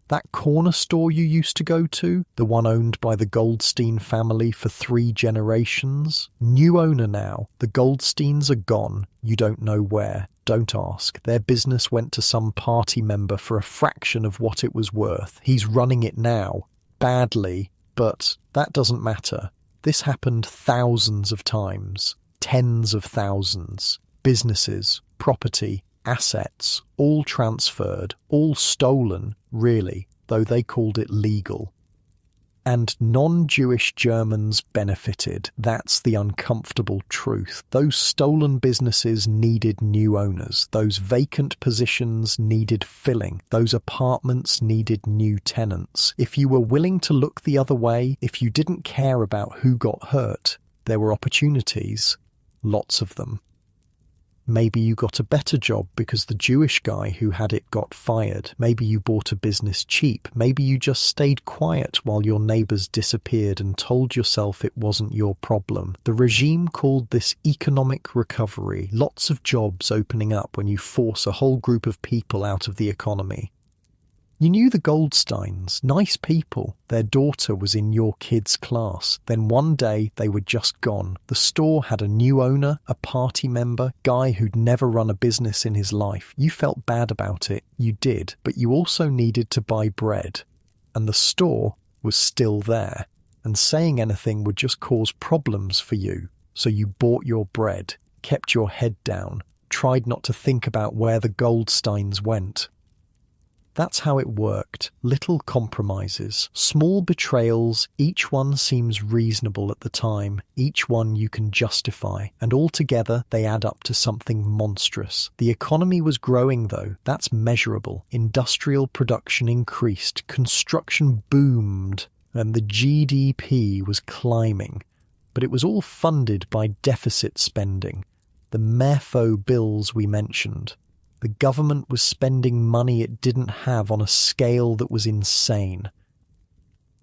That corner store you used to go to, the one owned by the Goldstein family for 3 generations, new owner now. The Goldsteins are gone. You don't know where. Don't ask. Their business went to some party member for a fraction of what it was worth. He's running it now. Badly. But that doesn't matter. This happened thousands of times. Tens of thousands. Businesses, property, assets, all transferred, all stolen, really, though they called it legal. And non-Jewish Germans benefited. That's the uncomfortable truth. Those stolen businesses needed new owners. Those vacant positions needed filling. Those apartments needed new tenants. If you were willing to look the other way, if you didn't care about who got hurt, there were opportunities. Lots of them. Maybe you got a better job because the Jewish guy who had it got fired. Maybe you bought a business cheap. Maybe you just stayed quiet while your neighbors disappeared and told yourself it wasn't your problem. The regime called this economic recovery. Lots of jobs opening up when you force a whole group of people out of the economy. You knew the Goldsteins, nice people. Their daughter was in your kid's class. Then one day they were just gone. The store had a new owner, a party member, guy who'd never run a business in his life. You felt bad about it, you did, but you also needed to buy bread. And the store was still there. And saying anything would just cause problems for you. So you bought your bread, kept your head down, tried not to think about where the Goldsteins went. That's how it worked. Little compromises, small betrayals, each one seems reasonable at the time, each one you can justify, and altogether they add up to something monstrous. The economy was growing though, that's measurable. Industrial production increased, construction boomed, and the GDP was climbing. But it was all funded by deficit spending, the MEFO bills we mentioned. The government was spending money it didn't have on a scale that was insane.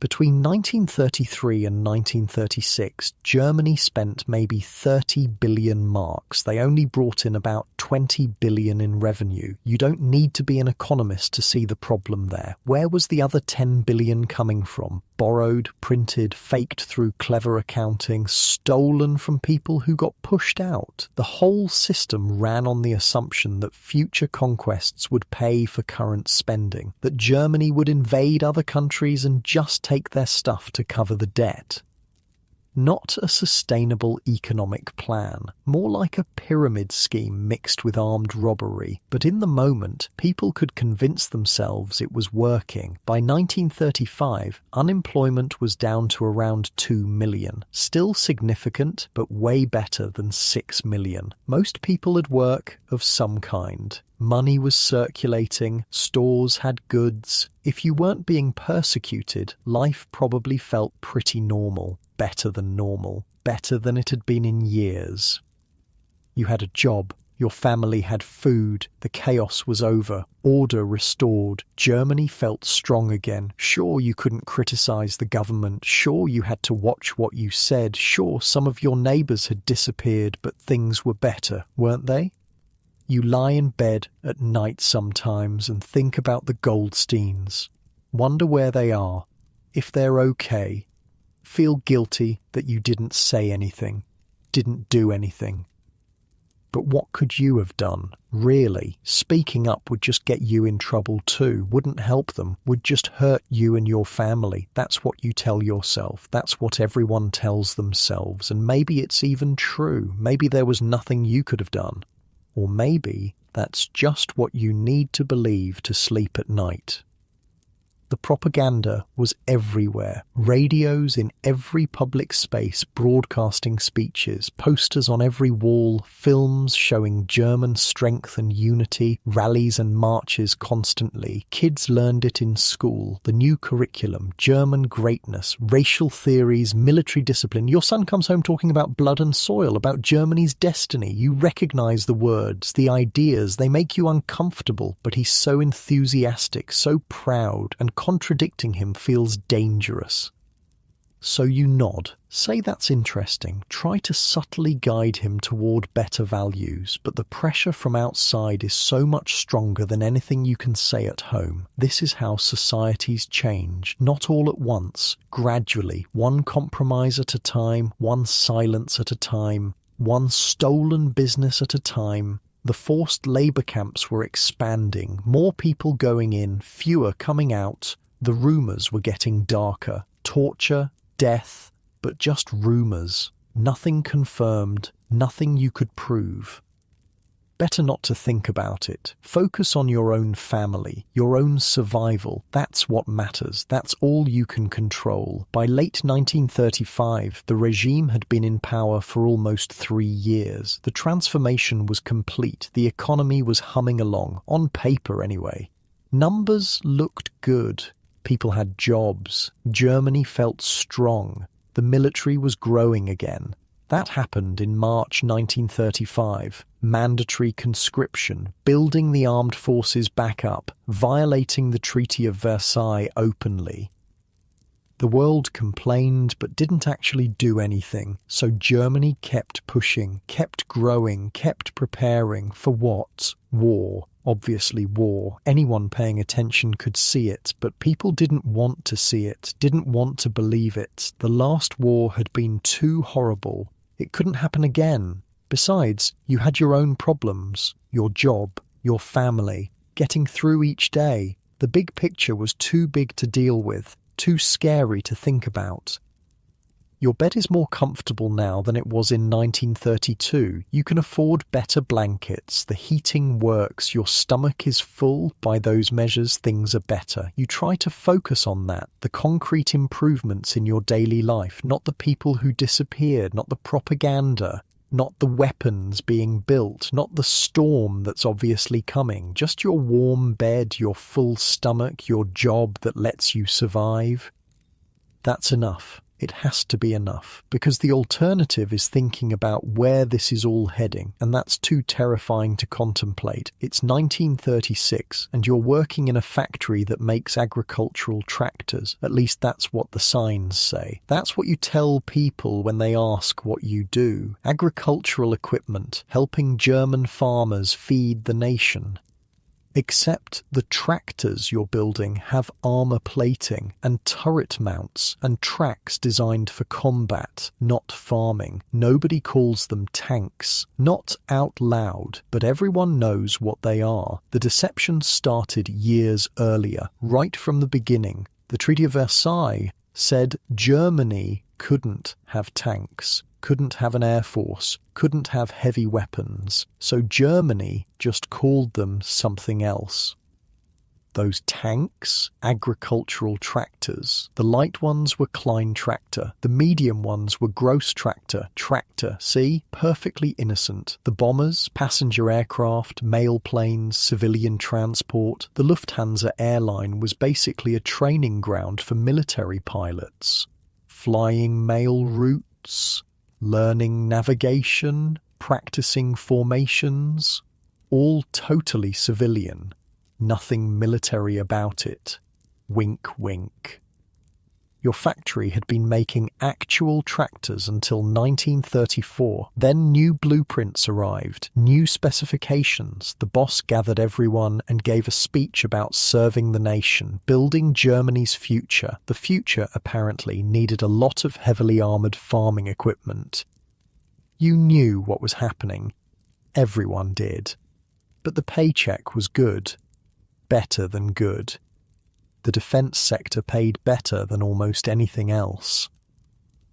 Between 1933 and 1936, Germany spent maybe 30 billion marks. They only brought in about 20 billion in revenue. You don't need to be an economist to see the problem there. Where was the other 10 billion coming from? Borrowed, printed, faked through clever accounting, stolen from people who got pushed out. The whole system ran on the assumption that future conquests would pay for current spending, that Germany would invade other countries and just take their stuff to cover the debt. Not a sustainable economic plan, more like a pyramid scheme mixed with armed robbery. But in the moment, people could convince themselves it was working. By 1935, unemployment was down to around 2 million. Still significant, but way better than 6 million. Most people had work of some kind. Money was circulating, stores had goods. If you weren't being persecuted, life probably felt pretty normal. Better than normal. Better than it had been in years. You had a job. Your family had food. The chaos was over. Order restored. Germany felt strong again. Sure, you couldn't criticize the government. Sure, you had to watch what you said. Sure, some of your neighbors had disappeared, but things were better, weren't they? You lie in bed at night sometimes and think about the Goldsteins. Wonder where they are, if they're okay. Feel guilty that you didn't say anything, didn't do anything. But what could you have done? Really, speaking up would just get you in trouble too, wouldn't help them, would just hurt you and your family. That's what you tell yourself. That's what everyone tells themselves. And maybe it's even true. Maybe there was nothing you could have done. Or maybe that's just what you need to believe to sleep at night. The propaganda was everywhere. Radios in every public space broadcasting speeches, posters on every wall, films showing German strength and unity, rallies and marches constantly. Kids learned it in school. The new curriculum, German greatness, racial theories, military discipline. Your son comes home talking about blood and soil, about Germany's destiny. You recognize the words, the ideas. They make you uncomfortable, but he's so enthusiastic, so proud, and contradicting him feels dangerous. So you nod, say that's interesting, try to subtly guide him toward better values, but the pressure from outside is so much stronger than anything you can say at home. This is how societies change, not all at once, gradually, one compromise at a time, one silence at a time, one stolen business at a time. The forced labour camps were expanding, more people going in, fewer coming out. The rumours were getting darker. Torture, death, but just rumours. Nothing confirmed, nothing you could prove. Better not to think about it. Focus on your own family, your own survival. That's what matters. That's all you can control. By late 1935, the regime had been in power for almost 3 years. The transformation was complete. The economy was humming along, on paper anyway. Numbers looked good. People had jobs. Germany felt strong. The military was growing again. That happened in March 1935. Mandatory conscription, building the armed forces back up, violating the Treaty of Versailles openly. The world complained but didn't actually do anything, so Germany kept pushing, kept growing, kept preparing for what? War. Obviously war. Anyone paying attention could see it, but people didn't want to see it, didn't want to believe it. The last war had been too horrible. It couldn't happen again. Besides, you had your own problems, your job, your family, getting through each day. The big picture was too big to deal with, too scary to think about. Your bed is more comfortable now than it was in 1932. You can afford better blankets. The heating works. Your stomach is full. By those measures, things are better. You try to focus on that, the concrete improvements in your daily life, not the people who disappeared, not the propaganda, not the weapons being built, not the storm that's obviously coming, just your warm bed, your full stomach, your job that lets you survive. That's enough. It has to be enough, because the alternative is thinking about where this is all heading, and that's too terrifying to contemplate. It's 1936, and you're working in a factory that makes agricultural tractors. At least that's what the signs say. That's what you tell people when they ask what you do. Agricultural equipment, helping German farmers feed the nation. Except the tractors you're building have armor plating and turret mounts and tracks designed for combat, not farming. Nobody calls them tanks. Not out loud, but everyone knows what they are. The deception started years earlier, right from the beginning. The Treaty of Versailles said Germany couldn't have tanks, couldn't have an air force, couldn't have heavy weapons, so Germany just called them something else. Those tanks, agricultural tractors. The light ones were Klein tractor, the medium ones were Gross tractor, see? Perfectly innocent. The bombers, passenger aircraft, mail planes, civilian transport. The Lufthansa airline was basically a training ground for military pilots. Flying mail routes, learning navigation, practicing formations, all totally civilian. Nothing military about it. Wink, wink. Your factory had been making actual tractors until 1934. Then new blueprints arrived, new specifications. The boss gathered everyone and gave a speech about serving the nation, building Germany's future. The future, apparently, needed a lot of heavily armoured farming equipment. You knew what was happening. Everyone did. But the paycheck was good. Better than good. The defence sector paid better than almost anything else.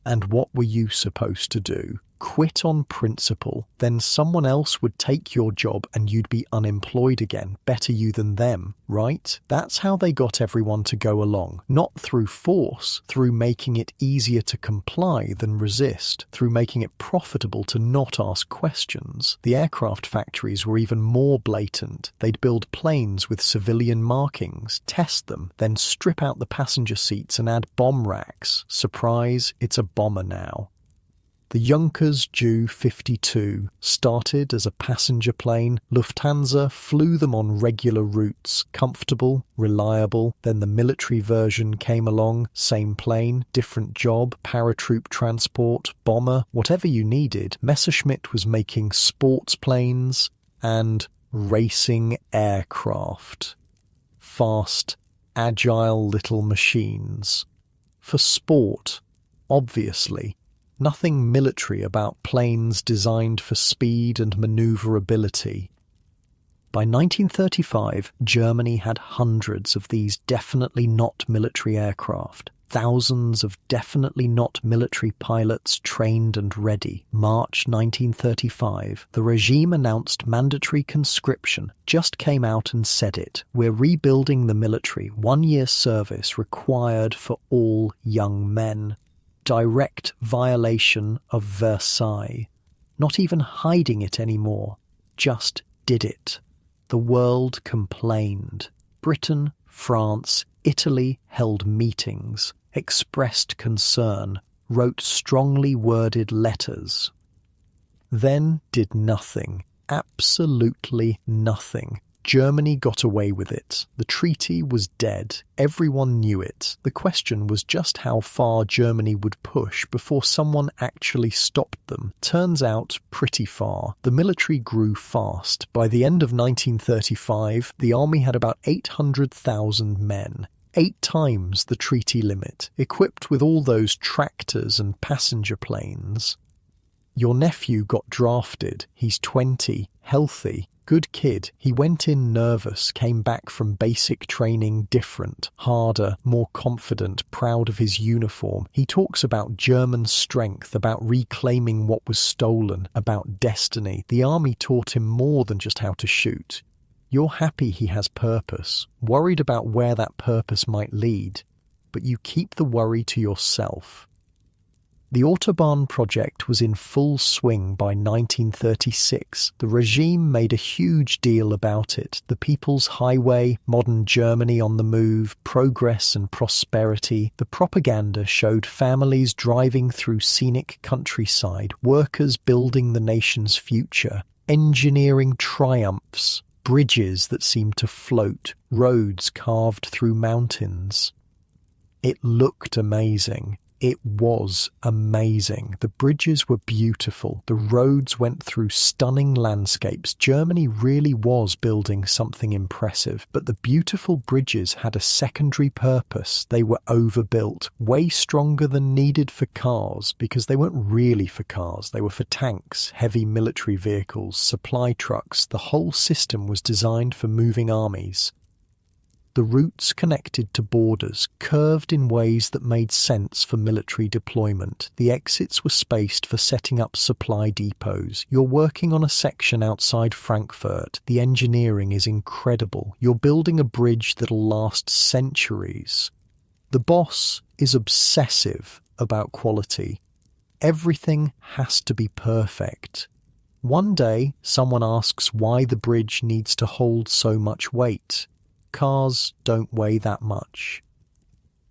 And what were you supposed to do? Quit on principle, then someone else would take your job and you'd be unemployed again. Better you than them, right? That's how they got everyone to go along. Not through force, through making it easier to comply than resist, through making it profitable to not ask questions. The aircraft factories were even more blatant. They'd build planes with civilian markings, test them, then strip out the passenger seats and add bomb racks. Surprise, it's a bomber now. The Junkers Ju-52 started as a passenger plane. Lufthansa flew them on regular routes, comfortable, reliable. Then the military version came along, same plane, different job, paratroop transport, bomber, whatever you needed. Messerschmitt was making sports planes and racing aircraft. Fast, agile little machines. For sport, obviously. Nothing military about planes designed for speed and manoeuvrability. By 1935, Germany had hundreds of these definitely not military aircraft. Thousands of definitely not military pilots trained and ready. March 1935, the regime announced mandatory conscription, just came out and said it. We're rebuilding the military, 1-year service required for all young men. Direct violation of Versailles. Not even hiding it anymore, just did it. The world complained. Britain, France, Italy held meetings, expressed concern, wrote strongly worded letters. Then did nothing, absolutely nothing. Germany got away with it. The treaty was dead. Everyone knew it. The question was just how far Germany would push before someone actually stopped them. Turns out, pretty far. The military grew fast. By the end of 1935, the army had about 800,000 men. 8 times the treaty limit, equipped with all those tractors and passenger planes. Your nephew got drafted. He's 20, healthy. Good kid. He went in nervous, came back from basic training different, harder, more confident, proud of his uniform. He talks about German strength, about reclaiming what was stolen, about destiny. The army taught him more than just how to shoot. You're happy he has purpose, worried about where that purpose might lead, but you keep the worry to yourself. The Autobahn project was in full swing by 1936. The regime made a huge deal about it. The People's Highway, modern Germany on the move, progress and prosperity. The propaganda showed families driving through scenic countryside, workers building the nation's future, engineering triumphs, bridges that seemed to float, roads carved through mountains. It looked amazing. It was amazing. The bridges were beautiful. The roads went through stunning landscapes. Germany really was building something impressive. But the beautiful bridges had a secondary purpose. They were overbuilt, way stronger than needed for cars, because they weren't really for cars. They were for tanks, heavy military vehicles, supply trucks. The whole system was designed for moving armies. The routes connected to borders, curved in ways that made sense for military deployment. The exits were spaced for setting up supply depots. You're working on a section outside Frankfurt. The engineering is incredible. You're building a bridge that'll last centuries. The boss is obsessive about quality. Everything has to be perfect. One day, someone asks why the bridge needs to hold so much weight. Cars don't weigh that much.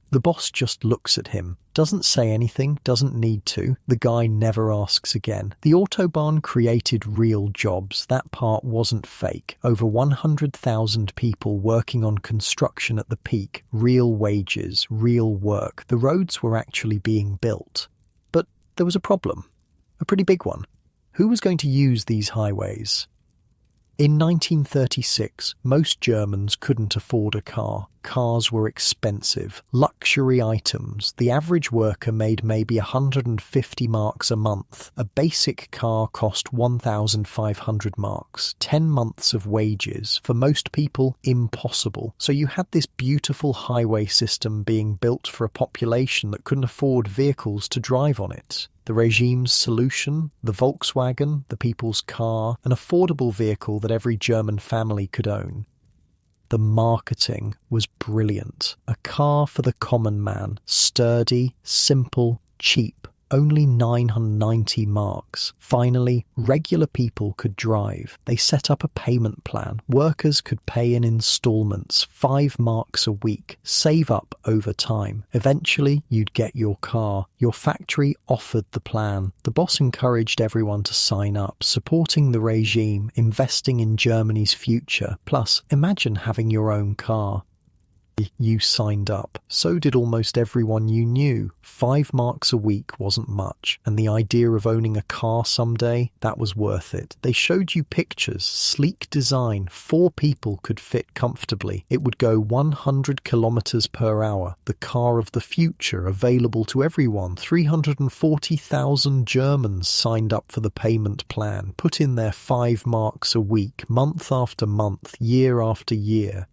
The boss just looks at him, doesn't say anything, doesn't need to. The guy never asks again. The Autobahn created real jobs. That part wasn't fake. Over 100,000 people working on construction at the peak. Real wages, real work. The roads were actually being built. But there was a problem. A pretty big one. Who was going to use these highways? In 1936, most Germans couldn't afford a car. Cars were expensive. Luxury items. The average worker made maybe 150 marks a month. A basic car cost 1,500 marks. 10 months of wages. For most people, impossible. So you had this beautiful highway system being built for a population that couldn't afford vehicles to drive on it. The regime's solution, the Volkswagen, the people's car, an affordable vehicle that every German family could own. The marketing was brilliant. A car for the common man, sturdy, simple, cheap, only 990 marks. Finally, regular people could drive. They set up a payment plan. Workers could pay in installments, 5 marks a week, save up over time. Eventually, you'd get your car. Your factory offered the plan. The boss encouraged everyone to sign up, supporting the regime, investing in Germany's future. Plus, imagine having your own car. You signed up. So did almost everyone you knew. 5 marks a week wasn't much, and the idea of owning a car someday, that was worth it. They showed you pictures, sleek design, 4 people could fit comfortably. It would go 100 kilometers per hour. The car of the future, available to everyone. 340,000 Germans signed up for the payment plan, put in their 5 marks a week, month after month, year after year.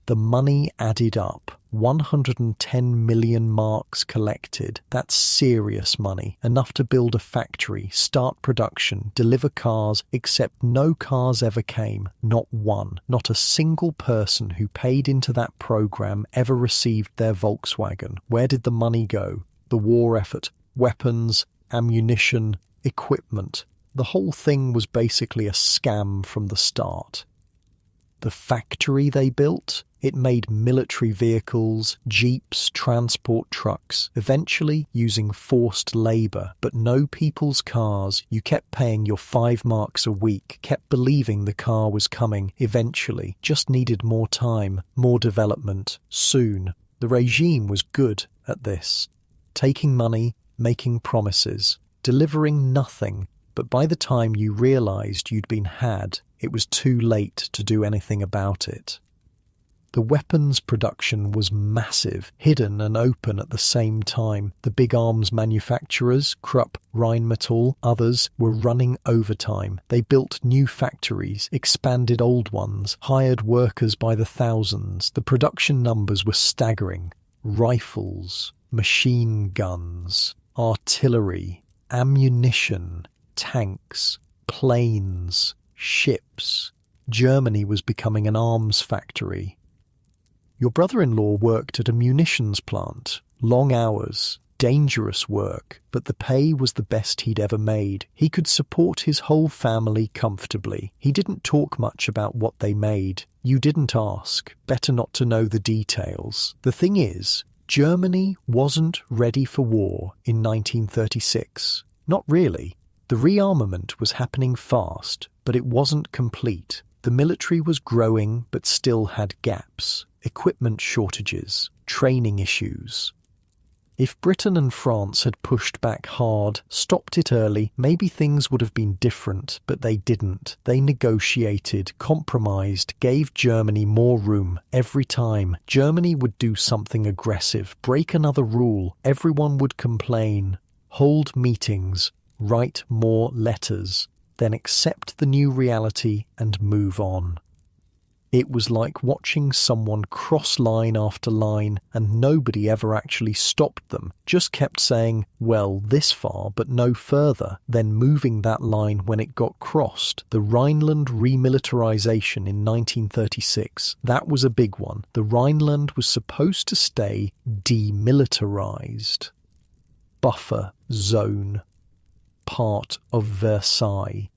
The money added up. 110 million marks collected. That's serious money. Enough to build a factory, start production, deliver cars, except no cars ever came. Not one. Not a single person who paid into that program ever received their Volkswagen. Where did the money go? The war effort, weapons, ammunition, equipment. The whole thing was basically a scam from the start. The factory they built? It made military vehicles, jeeps, transport trucks, eventually using forced labour, but no people's cars. You kept paying your 5 marks a week, kept believing the car was coming, eventually, just needed more time, more development, soon. The regime was good at this, taking money, making promises, delivering nothing, but by the time you realised you'd been had, it was too late to do anything about it. The weapons production was massive, hidden and open at the same time. The big arms manufacturers, Krupp, Rheinmetall, others, were running overtime. They built new factories, expanded old ones, hired workers by the thousands. The production numbers were staggering. Rifles, machine guns, artillery, ammunition, tanks, planes, ships. Germany was becoming an arms factory. Your brother-in-law worked at a munitions plant. Long hours, dangerous work, but the pay was the best he'd ever made. He could support his whole family comfortably. He didn't talk much about what they made. You didn't ask. Better not to know the details. The thing is, Germany wasn't ready for war in 1936. Not really. The rearmament was happening fast, but it wasn't complete. The military was growing but still had gaps, equipment shortages, training issues. If Britain and France had pushed back hard, stopped it early, maybe things would have been different, but they didn't. They negotiated, compromised, gave Germany more room. Every time Germany would do something aggressive, break another rule, everyone would complain, hold meetings, write more letters, then accept the new reality and move on. It was like watching someone cross line after line and nobody ever actually stopped them, just kept saying, well, this far but no further, then moving that line when it got crossed. The Rhineland remilitarization in 1936, that was a big one. The Rhineland was supposed to stay demilitarized. Buffer zone. Part of Versailles.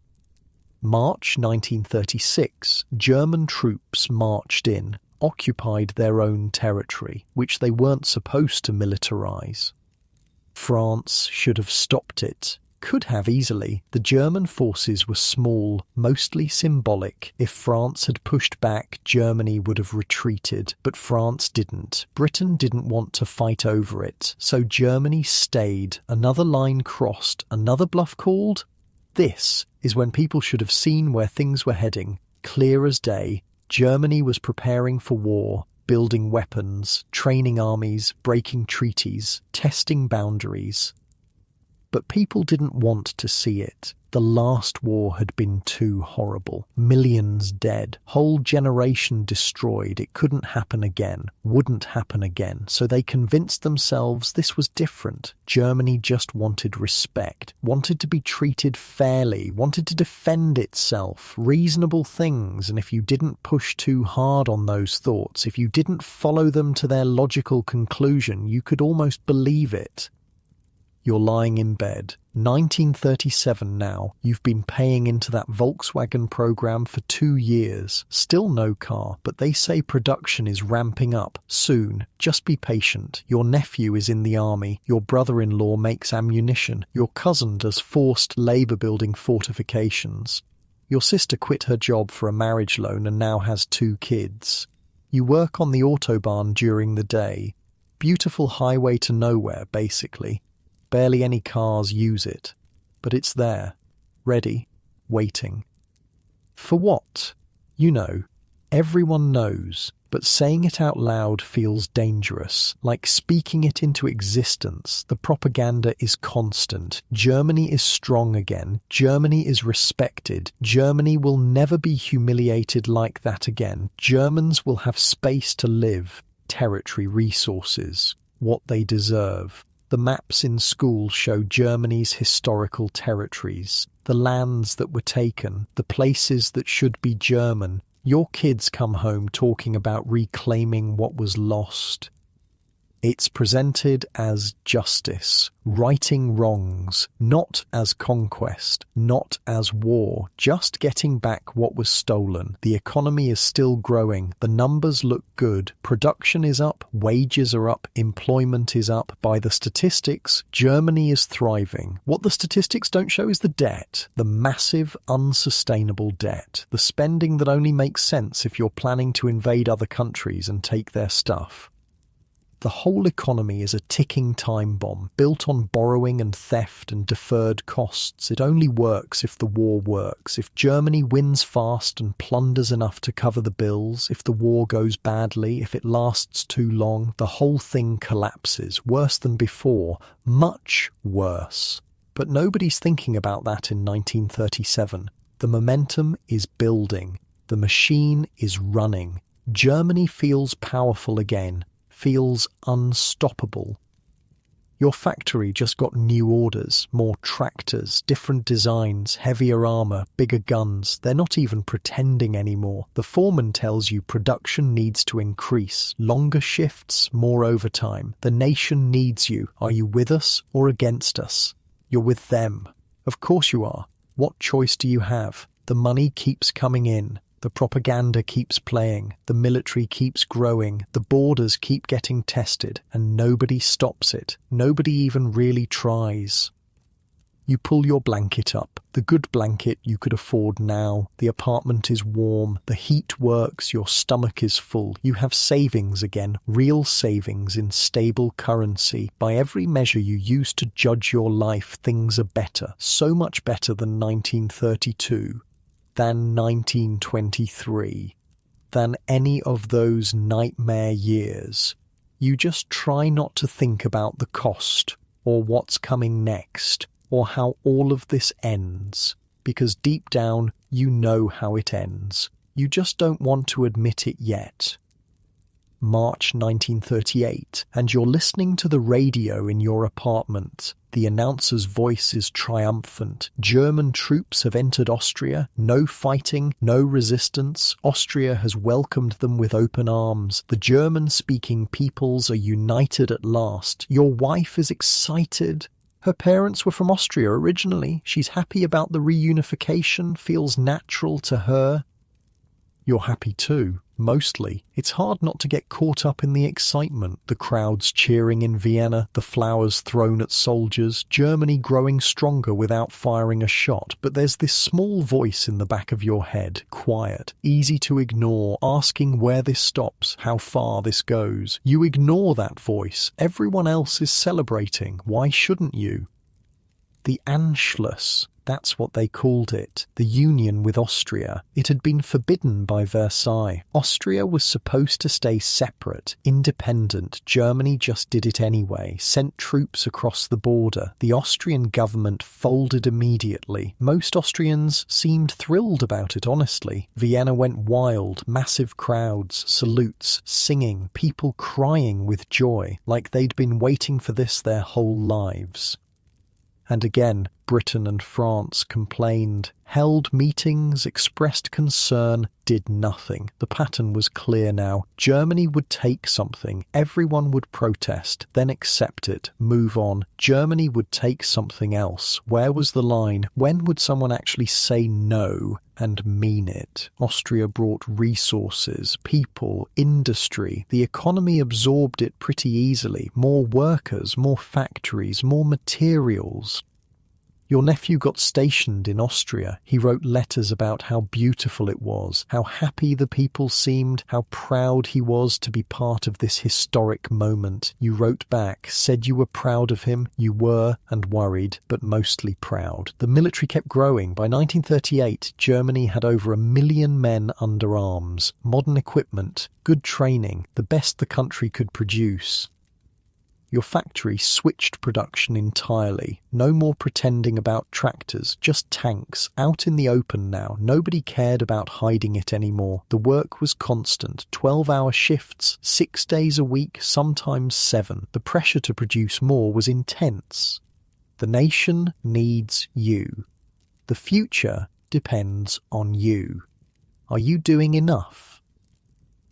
March 1936, German troops marched in, occupied their own territory, which they weren't supposed to militarize. France should have stopped it. Could have easily. The German forces were small, mostly symbolic. If France had pushed back, Germany would have retreated. But France didn't. Britain didn't want to fight over it. So Germany stayed. Another line crossed. Another bluff called? This is when people should have seen where things were heading. Clear as day. Germany was preparing for war, building weapons, training armies, breaking treaties, testing boundaries. But people didn't want to see it. The last war had been too horrible. Millions dead. Whole generation destroyed. It couldn't happen again. Wouldn't happen again. So they convinced themselves this was different. Germany just wanted respect. Wanted to be treated fairly. Wanted to defend itself. Reasonable things. And if you didn't push too hard on those thoughts, if you didn't follow them to their logical conclusion, you could almost believe it. You're lying in bed. 1937 now. You've been paying into that Volkswagen program for 2 years. Still no car, but they say production is ramping up. Soon. Just be patient. Your nephew is in the army. Your brother-in-law makes ammunition. Your cousin does forced labour building fortifications. Your sister quit her job for a marriage loan and now has 2 kids. You work on the autobahn during the day. Beautiful highway to nowhere, basically. Barely any cars use it, but it's there, ready, waiting. For what? You know, everyone knows, but saying it out loud feels dangerous, like speaking it into existence. The propaganda is constant. Germany is strong again. Germany is respected. Germany will never be humiliated like that again. Germans will have space to live. territory resources, what they deserve. The maps in school show Germany's historical territories, the lands that were taken, the places that should be German. Your kids come home talking about reclaiming what was lost. It's presented as justice, righting wrongs, not as conquest, not as war, just getting back what was stolen. The economy is still growing, the numbers look good, production is up, wages are up, employment is up. By the statistics, Germany is thriving. What the statistics don't show is the debt, the massive, unsustainable debt, the spending that only makes sense if you're planning to invade other countries and take their stuff. The whole economy is a ticking time bomb, built on borrowing and theft and deferred costs. It only works if the war works. If Germany wins fast and plunders enough to cover the bills, if the war goes badly, if it lasts too long, the whole thing collapses, worse than before, much worse. But nobody's thinking about that in 1937. The momentum is building. The machine is running. Germany feels powerful again. Feels unstoppable. Your factory just got new orders, more tractors, different designs, heavier armour, bigger guns. They're not even pretending anymore. The foreman tells you production needs to increase, longer shifts, more overtime. The nation needs you. Are you with us or against us? You're with them. Of course you are. What choice do you have? The money keeps coming in. The propaganda keeps playing, the military keeps growing, the borders keep getting tested, and nobody stops it. Nobody even really tries. You pull your blanket up, the good blanket you could afford now. The apartment is warm, the heat works, your stomach is full. You have savings again, real savings in stable currency. By every measure you use to judge your life, things are better, so much better than 1932. Than 1923, than any of those nightmare years. You just try not to think about the cost, or what's coming next, or how all of this ends, because deep down you know how it ends. You just don't want to admit it yet. March 1938, and you're listening to the radio in your apartment. The announcer's voice is triumphant. German troops have entered Austria. No fighting, no resistance. Austria has welcomed them with open arms. The German-speaking peoples are united at last. Your wife is excited. Her parents were from Austria originally. She's happy about the reunification, feels natural to her. You're happy too. Mostly. It's hard not to get caught up in the excitement, the crowds cheering in Vienna, the flowers thrown at soldiers, Germany growing stronger without firing a shot. But there's this small voice in the back of your head, quiet, easy to ignore, asking where this stops, how far this goes. You ignore that voice. Everyone else is celebrating. Why shouldn't you? The Anschluss. That's what they called it, the union with Austria. It had been forbidden by Versailles. Austria was supposed to stay separate, independent. Germany just did it anyway, sent troops across the border. The Austrian government folded immediately. Most Austrians seemed thrilled about it, honestly. Vienna went wild, massive crowds, salutes, singing, people crying with joy, like they'd been waiting for this their whole lives. And again, Britain and France complained, held meetings, expressed concern, did nothing. The pattern was clear now. Germany would take something, everyone would protest, then accept it, move on. Germany would take something else. Where was the line? When would someone actually say no and mean it? Austria brought resources, people, industry. The economy absorbed it pretty easily. More workers, more factories, more materials. Your nephew got stationed in Austria. He wrote letters about how beautiful it was, how happy the people seemed, how proud he was to be part of this historic moment. You wrote back, said you were proud of him. You were, and worried, but mostly proud. The military kept growing. By 1938, Germany had over 1 million men under arms, modern equipment, good training, the best the country could produce. Your factory switched production entirely. No more pretending about tractors, just tanks, out in the open now. Nobody cared about hiding it anymore. The work was constant, 12-hour shifts, 6 days a week, sometimes 7. The pressure to produce more was intense. The nation needs you. The future depends on you. Are you doing enough?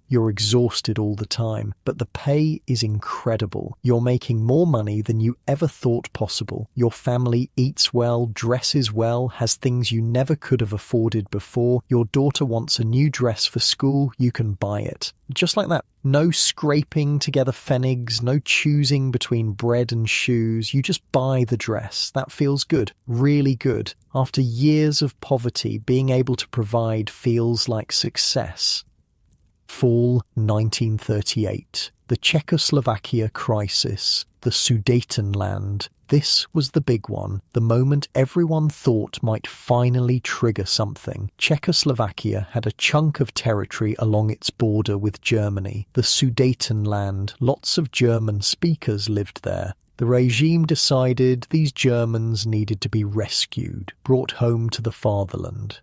You're exhausted all the time, but the pay is incredible. You're making more money than you ever thought possible. Your family eats well, dresses well, has things you never could have afforded before. Your daughter wants a new dress for school, you can buy it. Just like that. No scraping together pfennigs, no choosing between bread and shoes. You just buy the dress. That feels good, really good. After years of poverty, being able to provide feels like success. Fall 1938. The Czechoslovakia crisis. The Sudetenland. This was the big one, the moment everyone thought might finally trigger something. Czechoslovakia had a chunk of territory along its border with Germany. The Sudetenland. Lots of German speakers lived there. The regime decided these Germans needed to be rescued, brought home to the fatherland.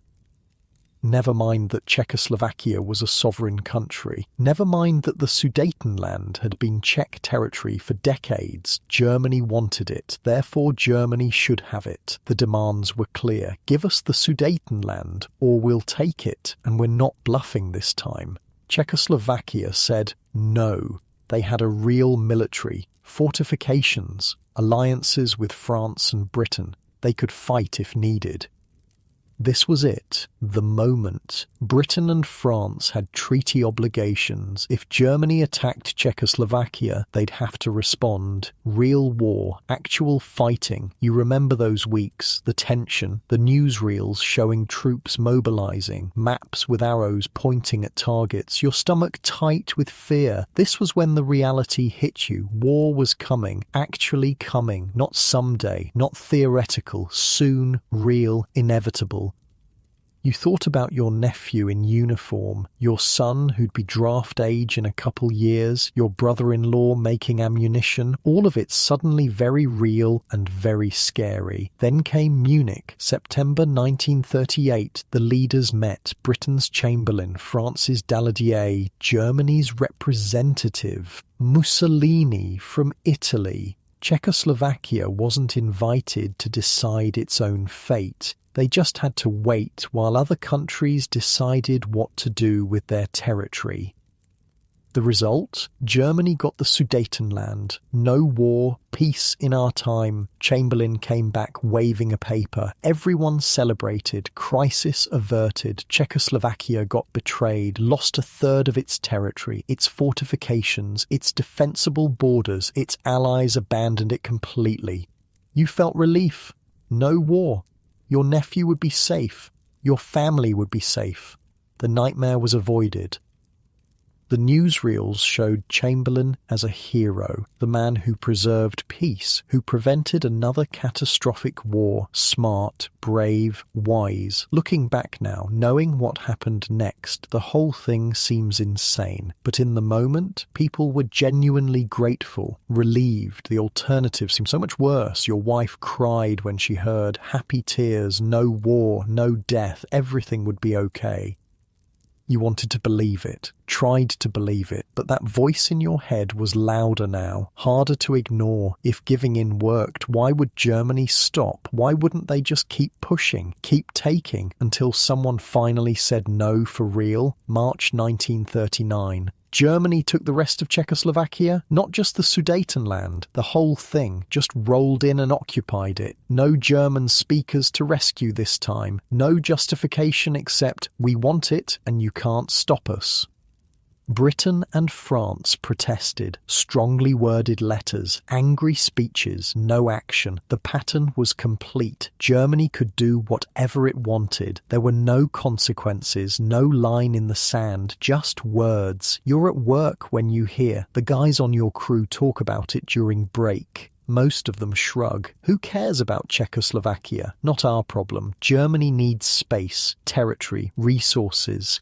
Never mind that Czechoslovakia was a sovereign country. Never mind that the Sudetenland had been Czech territory for decades. Germany wanted it. Therefore, Germany should have it. The demands were clear. Give us the Sudetenland, or we'll take it. And we're not bluffing this time. Czechoslovakia said no. They had a real military, fortifications, alliances with France and Britain. They could fight if needed. This was it, the moment. Britain and France had treaty obligations. If Germany attacked Czechoslovakia, they'd have to respond. Real war, actual fighting. You remember those weeks, the tension, the newsreels showing troops mobilizing, maps with arrows pointing at targets, your stomach tight with fear. This was when the reality hit you. War was coming, actually coming, not someday, not theoretical, soon, real, inevitable. You thought about your nephew in uniform, your son who'd be draft age in a couple years, your brother-in-law making ammunition, all of it suddenly very real and very scary. Then came Munich, September 1938. The leaders met, Britain's Chamberlain, France's Daladier, Germany's representative, Mussolini from Italy. Czechoslovakia wasn't invited to decide its own fate. They just had to wait while other countries decided what to do with their territory. The result? Germany got the Sudetenland. No war, peace in our time. Chamberlain came back waving a paper. Everyone celebrated. Crisis averted. Czechoslovakia got betrayed, lost a third of its territory, its fortifications, its defensible borders. Its allies abandoned it completely. You felt relief. No war. Your nephew would be safe. Your family would be safe. The nightmare was avoided. The newsreels showed Chamberlain as a hero, the man who preserved peace, who prevented another catastrophic war, smart, brave, wise. Looking back now, knowing what happened next, the whole thing seems insane. But in the moment, people were genuinely grateful, relieved. The alternative seemed so much worse. Your wife cried when she heard happy tears, no war, no death, everything would be okay. You wanted to believe it, tried to believe it, but that voice in your head was louder now, harder to ignore. If giving in worked, why would Germany stop? Why wouldn't they just keep pushing, keep taking, until someone finally said no for real? March 1939. Germany took the rest of Czechoslovakia, not just the Sudetenland, the whole thing, just rolled in and occupied it. No German speakers to rescue this time. No justification except, we want it and you can't stop us. Britain and France protested, strongly worded letters, angry speeches, no action. The pattern was complete. Germany could do whatever it wanted. There were no consequences, no line in the sand, just words. You're at work when you hear. The guys on your crew talk about it during break. Most of them shrug. Who cares about Czechoslovakia? Not our problem. Germany needs space, territory, resources.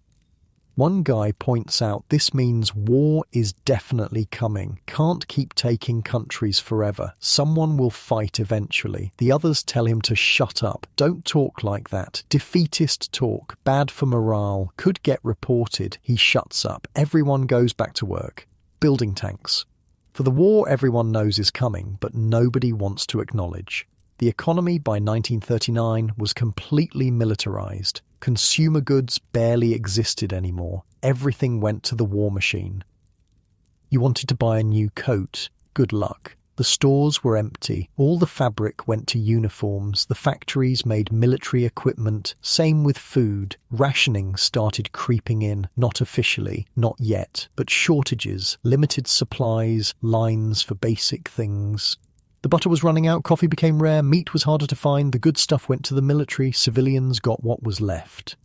One guy points out this means war is definitely coming. Can't keep taking countries forever. Someone will fight eventually. The others tell him to shut up. Don't talk like that. Defeatist talk. Bad for morale. Could get reported. He shuts up. Everyone goes back to work. Building tanks. For the war everyone knows is coming, but nobody wants to acknowledge. The economy by 1939 was completely militarized. Consumer goods barely existed anymore. Everything went to the war machine. You wanted to buy a new coat? Good luck. The stores were empty. All the fabric went to uniforms. The factories made military equipment. Same with food. Rationing started creeping in. Not officially, not yet, but shortages, limited supplies, lines for basic things. The butter was running out, coffee became rare, meat was harder to find, the good stuff went to the military, civilians got what was left.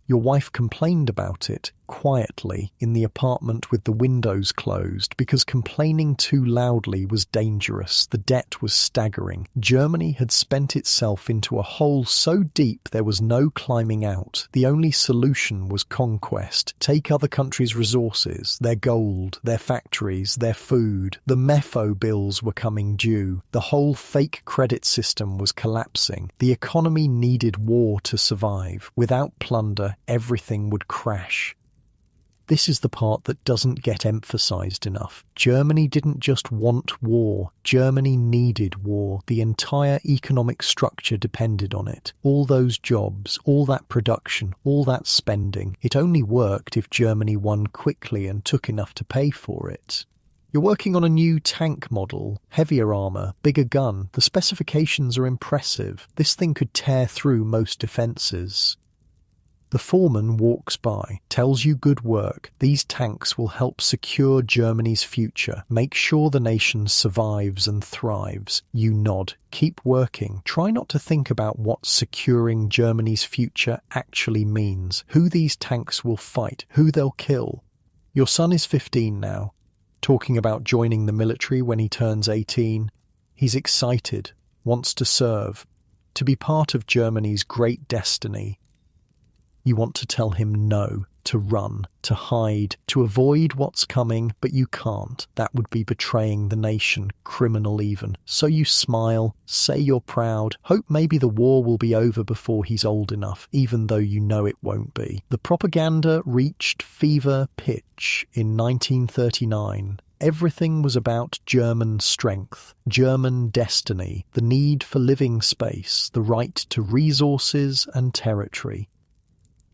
Your wife complained about it, quietly, in the apartment with the windows closed, because complaining too loudly was dangerous. The debt was staggering. Germany had spent itself into a hole so deep there was no climbing out. The only solution was conquest. Take other countries' resources, their gold, their factories, their food. The MEFO bills were coming due. The whole fake credit system was collapsing. The economy needed war to survive. Without plunder, everything would crash. This is the part that doesn't get emphasized enough. Germany didn't just want war. Germany needed war. The entire economic structure depended on it. All those jobs, all that production, all that spending. It only worked if Germany won quickly and took enough to pay for it. You're working on a new tank model, heavier armor, bigger gun. The specifications are impressive. This thing could tear through most defenses. The foreman walks by, tells you good work. These tanks will help secure Germany's future, make sure the nation survives and thrives. You nod. Keep working. Try not to think about what securing Germany's future actually means, who these tanks will fight, who they'll kill. Your son is 15 now, talking about joining the military when he turns 18. He's excited, wants to serve, to be part of Germany's great destiny. You want to tell him no, to run, to hide, to avoid what's coming, but you can't. That would be betraying the nation, criminal even. So you smile, say you're proud, hope maybe the war will be over before he's old enough, even though you know it won't be. The propaganda reached fever pitch in 1939. Everything was about German strength, German destiny, the need for living space, the right to resources and territory.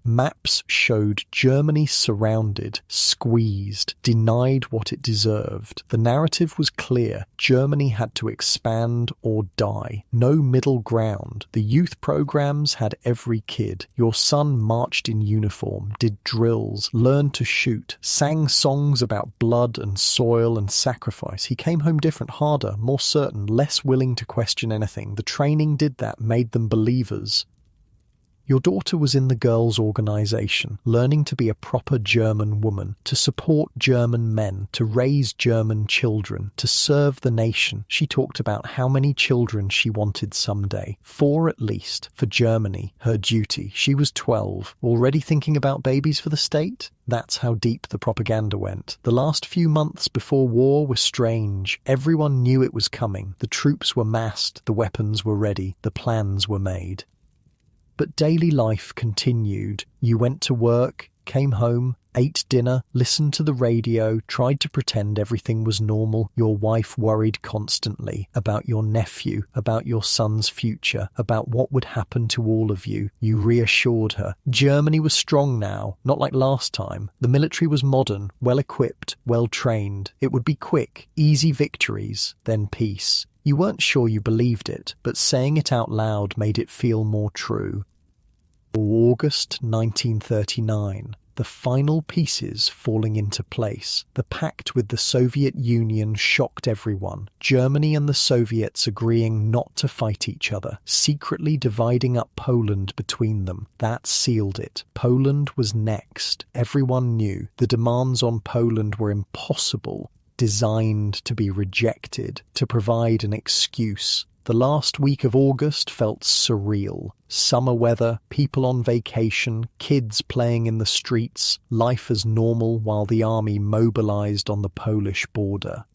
Maps showed Germany surrounded, squeezed, denied what it deserved. The narrative was clear. Germany had to expand or die. No middle ground. The youth programs had every kid. Your son marched in uniform, did drills, learned to shoot, sang songs about blood and soil and sacrifice. He came home different, harder, more certain, less willing to question anything. The training did that, made them believers. Your daughter was in the girls' organization, learning to be a proper German woman, to support German men, to raise German children, to serve the nation. She talked about how many children she wanted someday. 4 at least, for Germany, her duty. She was 12, already thinking about babies for the state? That's how deep the propaganda went. The last few months before war were strange. Everyone knew it was coming. The troops were massed, the weapons were ready, the plans were made. But daily life continued. You went to work, came home, ate dinner, listened to the radio, tried to pretend everything was normal. Your wife worried constantly about your nephew, about your son's future, about what would happen to all of you. You reassured her. Germany was strong now, not like last time. The military was modern, well-equipped, well-trained. It would be quick, easy victories, then peace. You weren't sure you believed it, but saying it out loud made it feel more true. August 1939. The final pieces falling into place. The pact with the Soviet Union shocked everyone. Germany and the Soviets agreeing not to fight each other, secretly dividing up Poland between them. That sealed it. Poland was next. Everyone knew. The demands on Poland were impossible, designed to be rejected, to provide an excuse. The last week of August felt surreal. Summer weather, people on vacation, kids playing in the streets, life as normal while the army mobilized on the Polish border.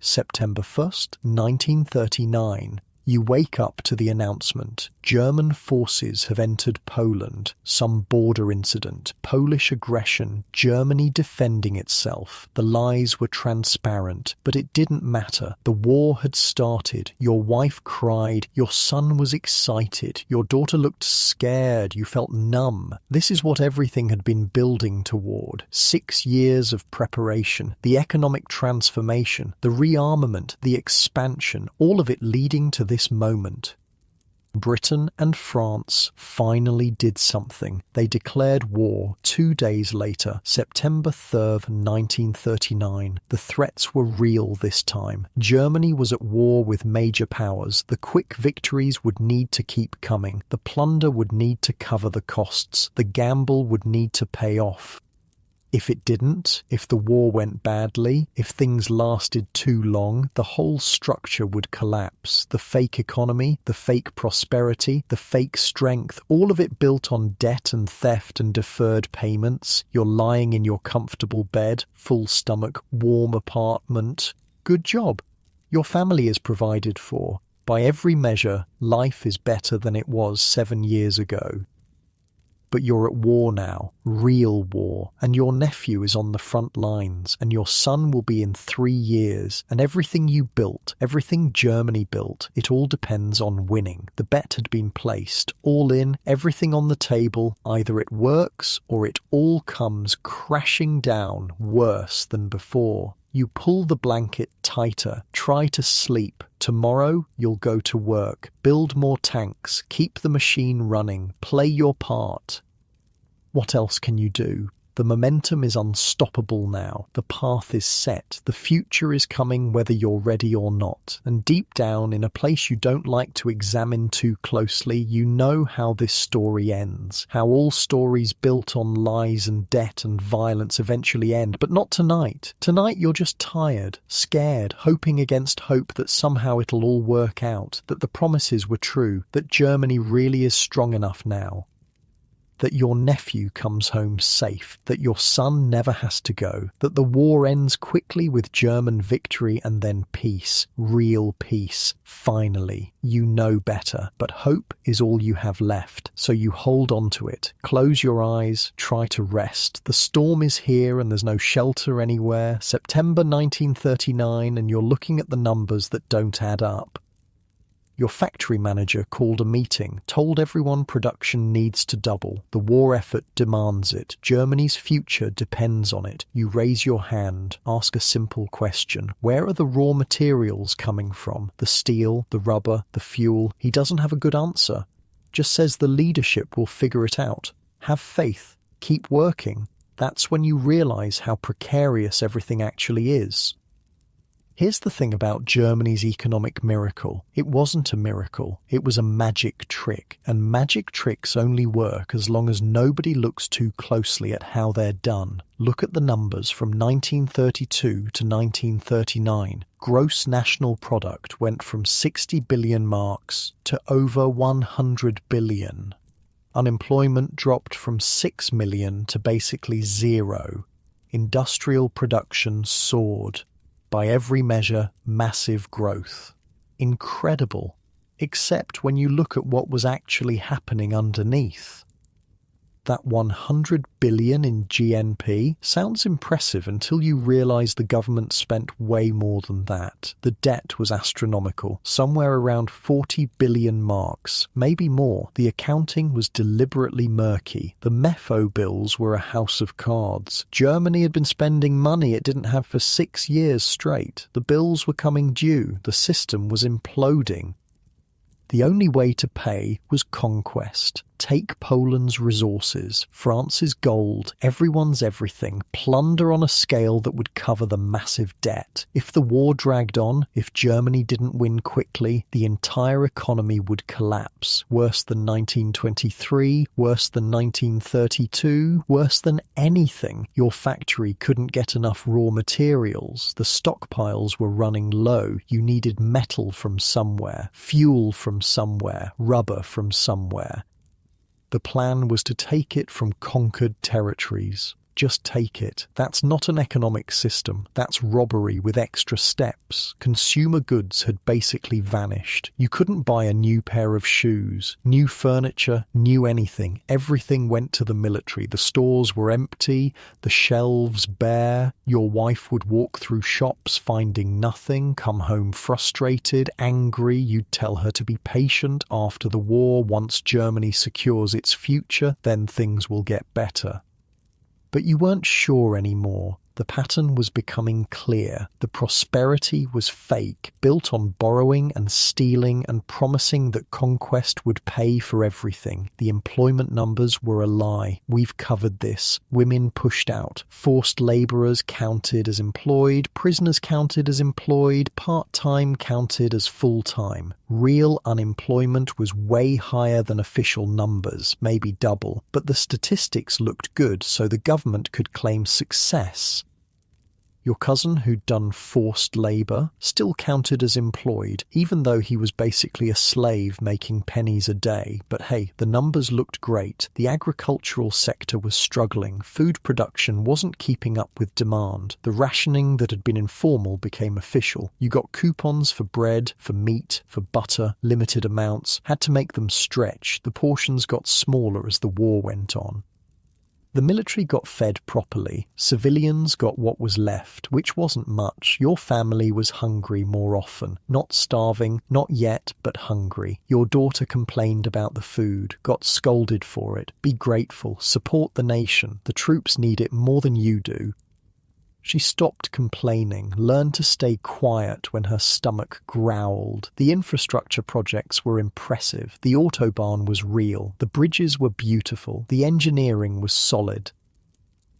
September 1st, 1939. You wake up to the announcement. German forces have entered Poland. Some border incident. Polish aggression. Germany defending itself. The lies were transparent, but it didn't matter. The war had started. Your wife cried. Your son was excited. Your daughter looked scared. You felt numb. This is what everything had been building toward. 6 years of preparation. The economic transformation. The rearmament. The expansion. All of it leading to this moment. Britain and France finally did something. They declared war 2 days later, September 3rd, 1939. The threats were real this time. Germany was at war with major powers. The quick victories would need to keep coming. The plunder would need to cover the costs. The gamble would need to pay off. If it didn't, if the war went badly, if things lasted too long, the whole structure would collapse. The fake economy, the fake prosperity, the fake strength, all of it built on debt and theft and deferred payments. You're lying in your comfortable bed, full stomach, warm apartment. Good job. Your family is provided for. By every measure, life is better than it was 7 years ago. But you're at war now, real war, and your nephew is on the front lines, and your son will be in 3 years, and everything you built, everything Germany built, it all depends on winning. The bet had been placed, all in, everything on the table, either it works or it all comes crashing down worse than before. You pull the blanket tighter, try to sleep. Tomorrow you'll go to work, build more tanks, keep the machine running, play your part. What else can you do? The momentum is unstoppable now. The path is set. The future is coming whether you're ready or not. And deep down, in a place you don't like to examine too closely, you know how this story ends. How all stories built on lies and debt and violence eventually end. But not tonight. Tonight you're just tired, scared, hoping against hope that somehow it'll all work out, that the promises were true, that Germany really is strong enough now. That your nephew comes home safe, that your son never has to go, that the war ends quickly with German victory and then peace, real peace. Finally, you know better, but hope is all you have left, so you hold on to it. Close your eyes, try to rest. The storm is here and there's no shelter anywhere. September 1939, and you're looking at the numbers that don't add up. Your factory manager called a meeting, told everyone production needs to double. The war effort demands it. Germany's future depends on it. You raise your hand, ask a simple question. Where are the raw materials coming from? The steel, the rubber, the fuel? He doesn't have a good answer. Just says the leadership will figure it out. Have faith. Keep working. That's when you realize how precarious everything actually is. Here's the thing about Germany's economic miracle. It wasn't a miracle. It was a magic trick. And magic tricks only work as long as nobody looks too closely at how they're done. Look at the numbers from 1932 to 1939. Gross national product went from 60 billion marks to over 100 billion. Unemployment dropped from 6 million to basically zero. Industrial production soared. By every measure, massive growth. Incredible, except when you look at what was actually happening underneath. That 100 billion in GNP sounds impressive until you realise the government spent way more than that. The debt was astronomical, somewhere around 40 billion marks, maybe more. The accounting was deliberately murky. The MEFO bills were a house of cards. Germany had been spending money it didn't have for 6 years straight. The bills were coming due. The system was imploding. The only way to pay was conquest. Take Poland's resources, France's gold, everyone's everything, plunder on a scale that would cover the massive debt. If the war dragged on, if Germany didn't win quickly, the entire economy would collapse. Worse than 1923, worse than 1932, worse than anything. Your factory couldn't get enough raw materials. The stockpiles were running low. You needed metal from somewhere, fuel from somewhere, rubber from somewhere. The plan was to take it from conquered territories. Just take it. That's not an economic system. That's robbery with extra steps. Consumer goods had basically vanished. You couldn't buy a new pair of shoes, new furniture, new anything. Everything went to the military. The stores were empty, the shelves bare. Your wife would walk through shops finding nothing, come home frustrated, angry. You'd tell her to be patient after the war. Once Germany secures its future, then things will get better. But you weren't sure anymore. The pattern was becoming clear. The prosperity was fake, built on borrowing and stealing and promising that conquest would pay for everything. The employment numbers were a lie. We've covered this. Women pushed out. Forced labourers counted as employed. Prisoners counted as employed. Part-time counted as full-time. Real unemployment was way higher than official numbers, maybe double. But the statistics looked good, so the government could claim success. Your cousin who'd done forced labour still counted as employed, even though he was basically a slave making pennies a day. But hey, the numbers looked great. The agricultural sector was struggling. Food production wasn't keeping up with demand. The rationing that had been informal became official. You got coupons for bread, for meat, for butter, limited amounts. Had to make them stretch. The portions got smaller as the war went on. The military got fed properly. Civilians got what was left, which wasn't much. Your family was hungry more often. Not starving, not yet, but hungry. Your daughter complained about the food, got scolded for it. Be grateful, support the nation. The troops need it more than you do. She stopped complaining, learned to stay quiet when her stomach growled. The infrastructure projects were impressive. The autobahn was real. The bridges were beautiful. The engineering was solid.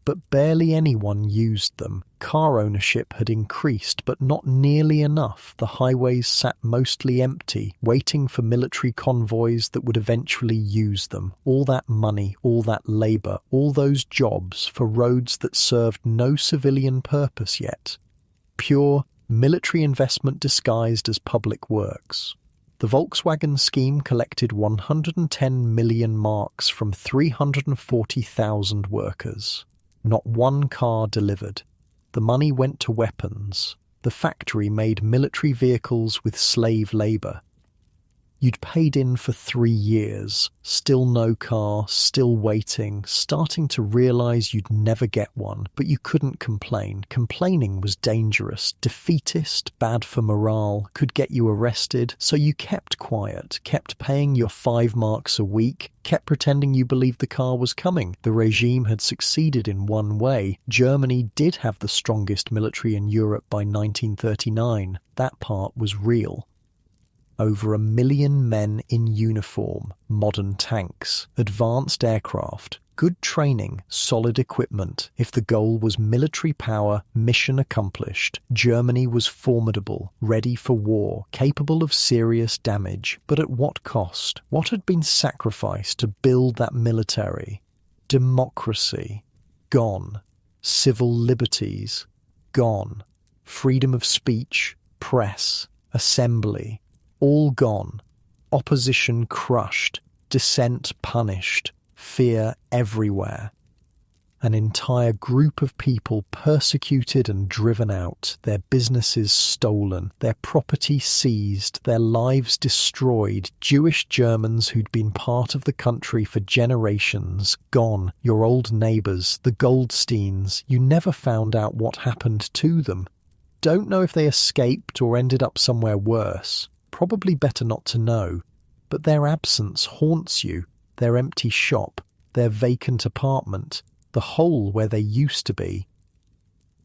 But barely anyone used them. Car ownership had increased, but not nearly enough. The highways sat mostly empty, waiting for military convoys that would eventually use them. All that money, all that labour, all those jobs for roads that served no civilian purpose yet. Pure military investment disguised as public works. The Volkswagen scheme collected 110 million marks from 340,000 workers. Not one car delivered. The money went to weapons. The factory made military vehicles with slave labour. You'd paid in for 3 years, still no car, still waiting, starting to realise you'd never get one, but you couldn't complain. Complaining was dangerous, defeatist, bad for morale, could get you arrested, so you kept quiet, kept paying your 5 marks a week, kept pretending you believed the car was coming. The regime had succeeded in one way. Germany did have the strongest military in Europe by 1939. That part was real. Over 1 million men in uniform, modern tanks, advanced aircraft, good training, solid equipment. If the goal was military power, mission accomplished. Germany was formidable, ready for war, capable of serious damage. But at what cost? What had been sacrificed to build that military? Democracy, gone. Civil liberties, gone. Freedom of speech, press, assembly, all gone. Opposition crushed, dissent punished, fear everywhere. An entire group of people persecuted and driven out, their businesses stolen, their property seized, their lives destroyed. Jewish Germans who'd been part of the country for generations, gone. Your old neighbours, the Goldsteins, you never found out what happened to them. Don't know if they escaped or ended up somewhere worse. Probably better not to know, but their absence haunts you, their empty shop, their vacant apartment, the hole where they used to be.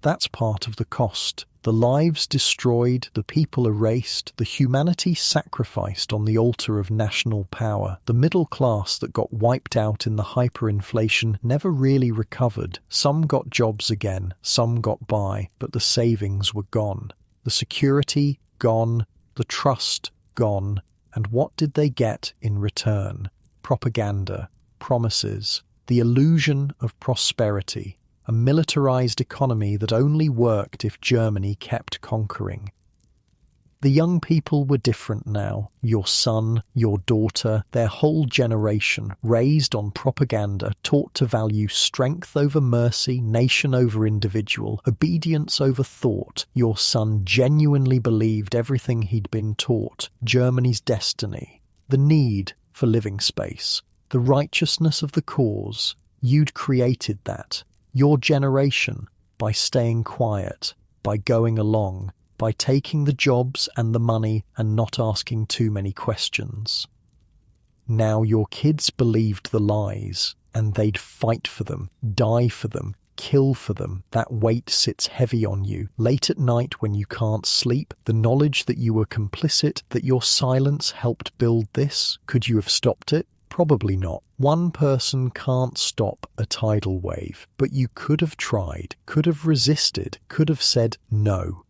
That's part of the cost, The lives destroyed, the people erased, the humanity sacrificed on the altar of national power. The middle class that got wiped out in the hyperinflation never really recovered. Some got jobs again, some got by, but the savings were gone. The security gone, the trust gone. And what did they get in return? Propaganda, promises, the illusion of prosperity. A militarized economy that only worked if Germany kept conquering. The young people were different now. Your son, your daughter, their whole generation, raised on propaganda, taught to value strength over mercy, nation over individual, obedience over thought. Your son genuinely believed everything he'd been taught. Germany's destiny, the need for living space, the righteousness of the cause. You'd created that. Your generation, by staying quiet, by going along, by taking the jobs and the money and not asking too many questions. Now your kids believed the lies, and they'd fight for them, die for them, kill for them. That weight sits heavy on you. Late at night when you can't sleep, the knowledge that you were complicit, that your silence helped build this, could you have stopped it? Probably not. One person can't stop a tidal wave, but you could have tried, could have resisted, could have said no.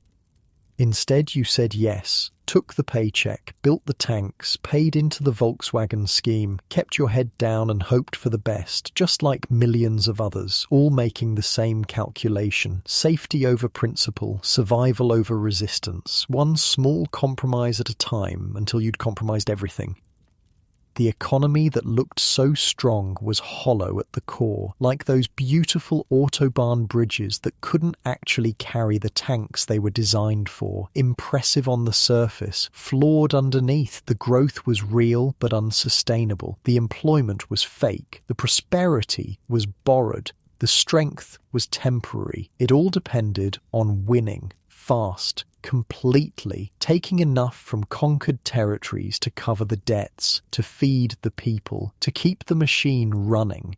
Instead you said yes, took the paycheck, built the tanks, paid into the Volkswagen scheme, kept your head down and hoped for the best, just like millions of others, all making the same calculation. Safety over principle, survival over resistance, one small compromise at a time until you'd compromised everything. The economy that looked so strong was hollow at the core, like those beautiful autobahn bridges that couldn't actually carry the tanks they were designed for. Impressive on the surface, flawed underneath. The growth was real but unsustainable. The employment was fake. The prosperity was borrowed. The strength was temporary. It all depended on winning, fast, completely, taking enough from conquered territories to cover the debts, to feed the people, to keep the machine running.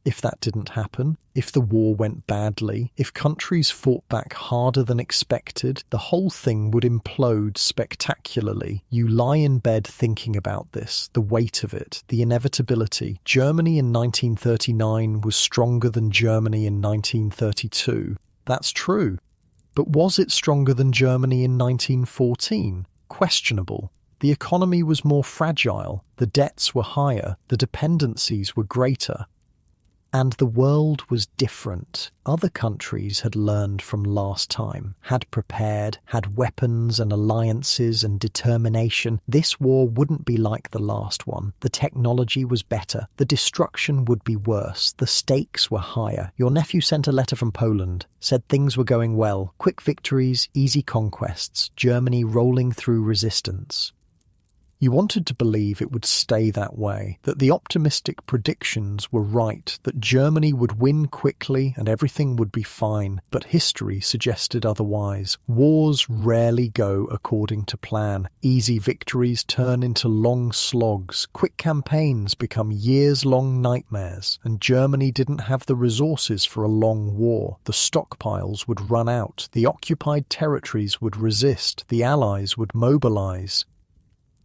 If that didn't happen, if the war went badly, if countries fought back harder than expected, the whole thing would implode spectacularly. You lie in bed thinking about this, the weight of it, the inevitability. Germany in 1939 was stronger than Germany in 1932. That's true. But was it stronger than Germany in 1914? Questionable. The economy was more fragile, the debts were higher, the dependencies were greater. And the world was different. Other countries had learned from last time, had prepared, had weapons and alliances and determination. This war wouldn't be like the last one. The technology was better. The destruction would be worse. The stakes were higher. Your nephew sent a letter from Poland, said things were going well. Quick victories, easy conquests, Germany rolling through resistance. You wanted to believe it would stay that way, that the optimistic predictions were right, that Germany would win quickly and everything would be fine, but history suggested otherwise. Wars rarely go according to plan. Easy victories turn into long slogs, quick campaigns become years-long nightmares, and Germany didn't have the resources for a long war. The stockpiles would run out, the occupied territories would resist, the Allies would mobilize.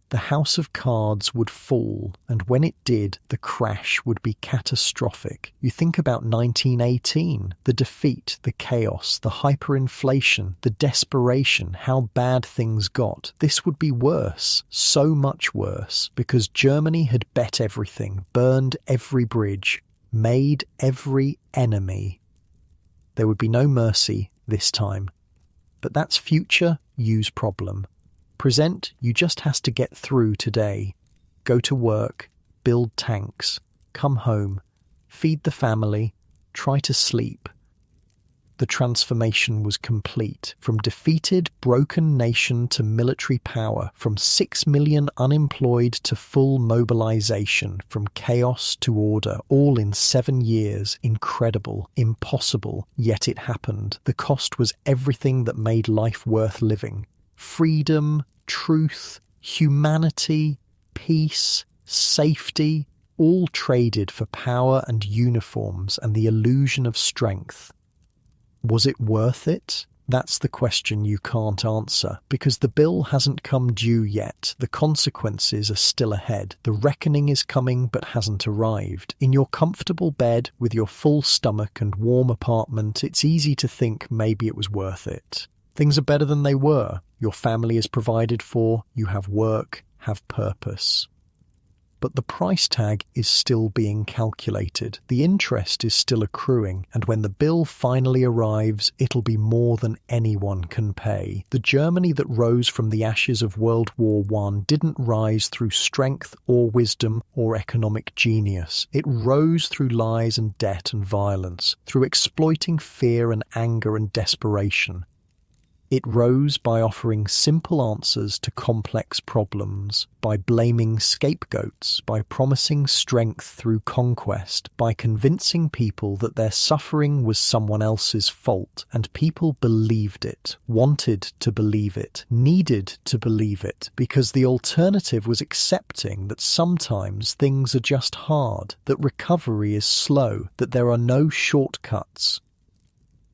The house of cards would fall, and when it did, the crash would be catastrophic. You think about 1918, the defeat, the chaos, the hyperinflation, the desperation, how bad things got. This would be worse, so much worse, because Germany had bet everything, burned every bridge, made every enemy. There would be no mercy this time. But that's future you's problem. Present, you just has to get through today. Go to work, build tanks, come home, feed the family, try to sleep. The transformation was complete. From defeated, broken nation to military power, from 6 million unemployed to full mobilization, from chaos to order, all in 7 years. Incredible, impossible, yet it happened. The cost was everything that made life worth living. Freedom, truth, humanity, peace, safety, all traded for power and uniforms and the illusion of strength. Was it worth it? That's the question you can't answer, because the bill hasn't come due yet. The consequences are still ahead. The reckoning is coming but hasn't arrived. In your comfortable bed with your full stomach and warm apartment, it's easy to think maybe it was worth it. Things are better than they were. Your family is provided for, you have work, have purpose. But the price tag is still being calculated. The interest is still accruing, and when the bill finally arrives, it'll be more than anyone can pay. The Germany that rose from the ashes of World War I didn't rise through strength or wisdom or economic genius. It rose through lies and debt and violence, through exploiting fear and anger and desperation. It rose by offering simple answers to complex problems, by blaming scapegoats, by promising strength through conquest, by convincing people that their suffering was someone else's fault, and people believed it, wanted to believe it, needed to believe it, because the alternative was accepting that sometimes things are just hard, that recovery is slow, that there are no shortcuts.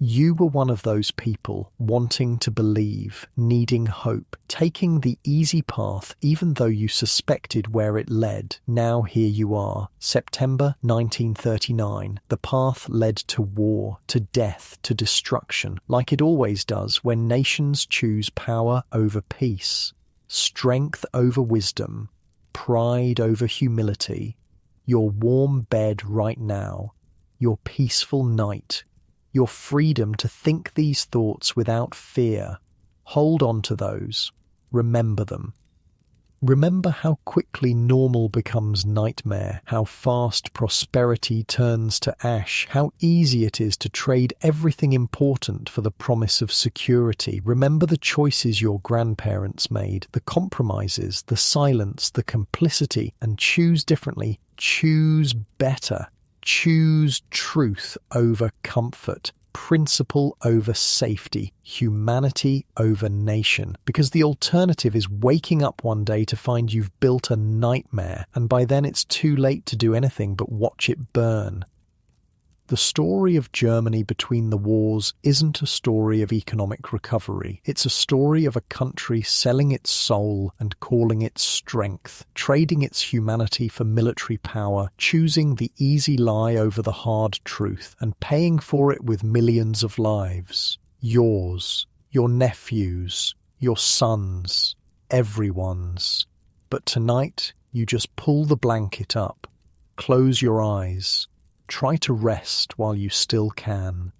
You were one of those people wanting to believe, needing hope, taking the easy path even though you suspected where it led. Now here you are, September 1939. The path led to war, to death, to destruction, like it always does when nations choose power over peace, strength over wisdom, pride over humility. Your warm bed right now, your peaceful night, your freedom to think these thoughts without fear. Hold on to those. Remember them. Remember how quickly normal becomes nightmare, how fast prosperity turns to ash, how easy it is to trade everything important for the promise of security. Remember the choices your grandparents made, the compromises, the silence, the complicity, and choose differently. Choose better. Choose truth over comfort, principle over safety, humanity over nation, because the alternative is waking up one day to find you've built a nightmare, and by then it's too late to do anything but watch it burn. The story of Germany between the wars isn't a story of economic recovery. It's a story of a country selling its soul and calling it strength, trading its humanity for military power, choosing the easy lie over the hard truth, and paying for it with millions of lives. Yours, your nephews, your sons, everyone's. But tonight, you just pull the blanket up, close your eyes, try to rest while you still can.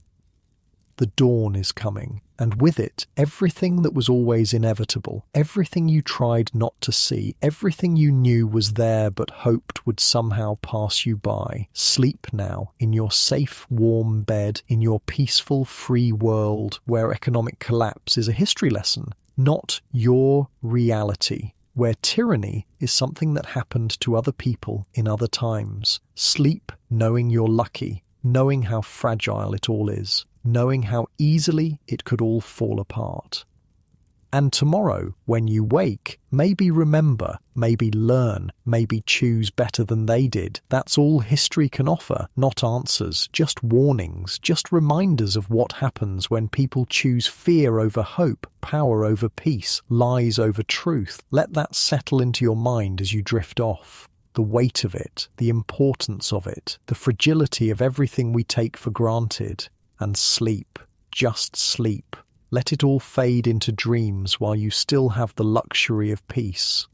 The dawn is coming, and with it, everything that was always inevitable, everything you tried not to see, everything you knew was there but hoped would somehow pass you by. Sleep now, in your safe, warm bed, in your peaceful, free world, where economic collapse is a history lesson, not your reality, where tyranny is something that happened to other people in other times. Sleep knowing you're lucky, knowing how fragile it all is, knowing how easily it could all fall apart. And tomorrow, when you wake, maybe remember, maybe learn, maybe choose better than they did. That's all history can offer, not answers, just warnings, just reminders of what happens when people choose fear over hope, power over peace, lies over truth. Let that settle into your mind as you drift off. The weight of it, the importance of it, the fragility of everything we take for granted. And sleep, just sleep. Let it all fade into dreams while you still have the luxury of peace.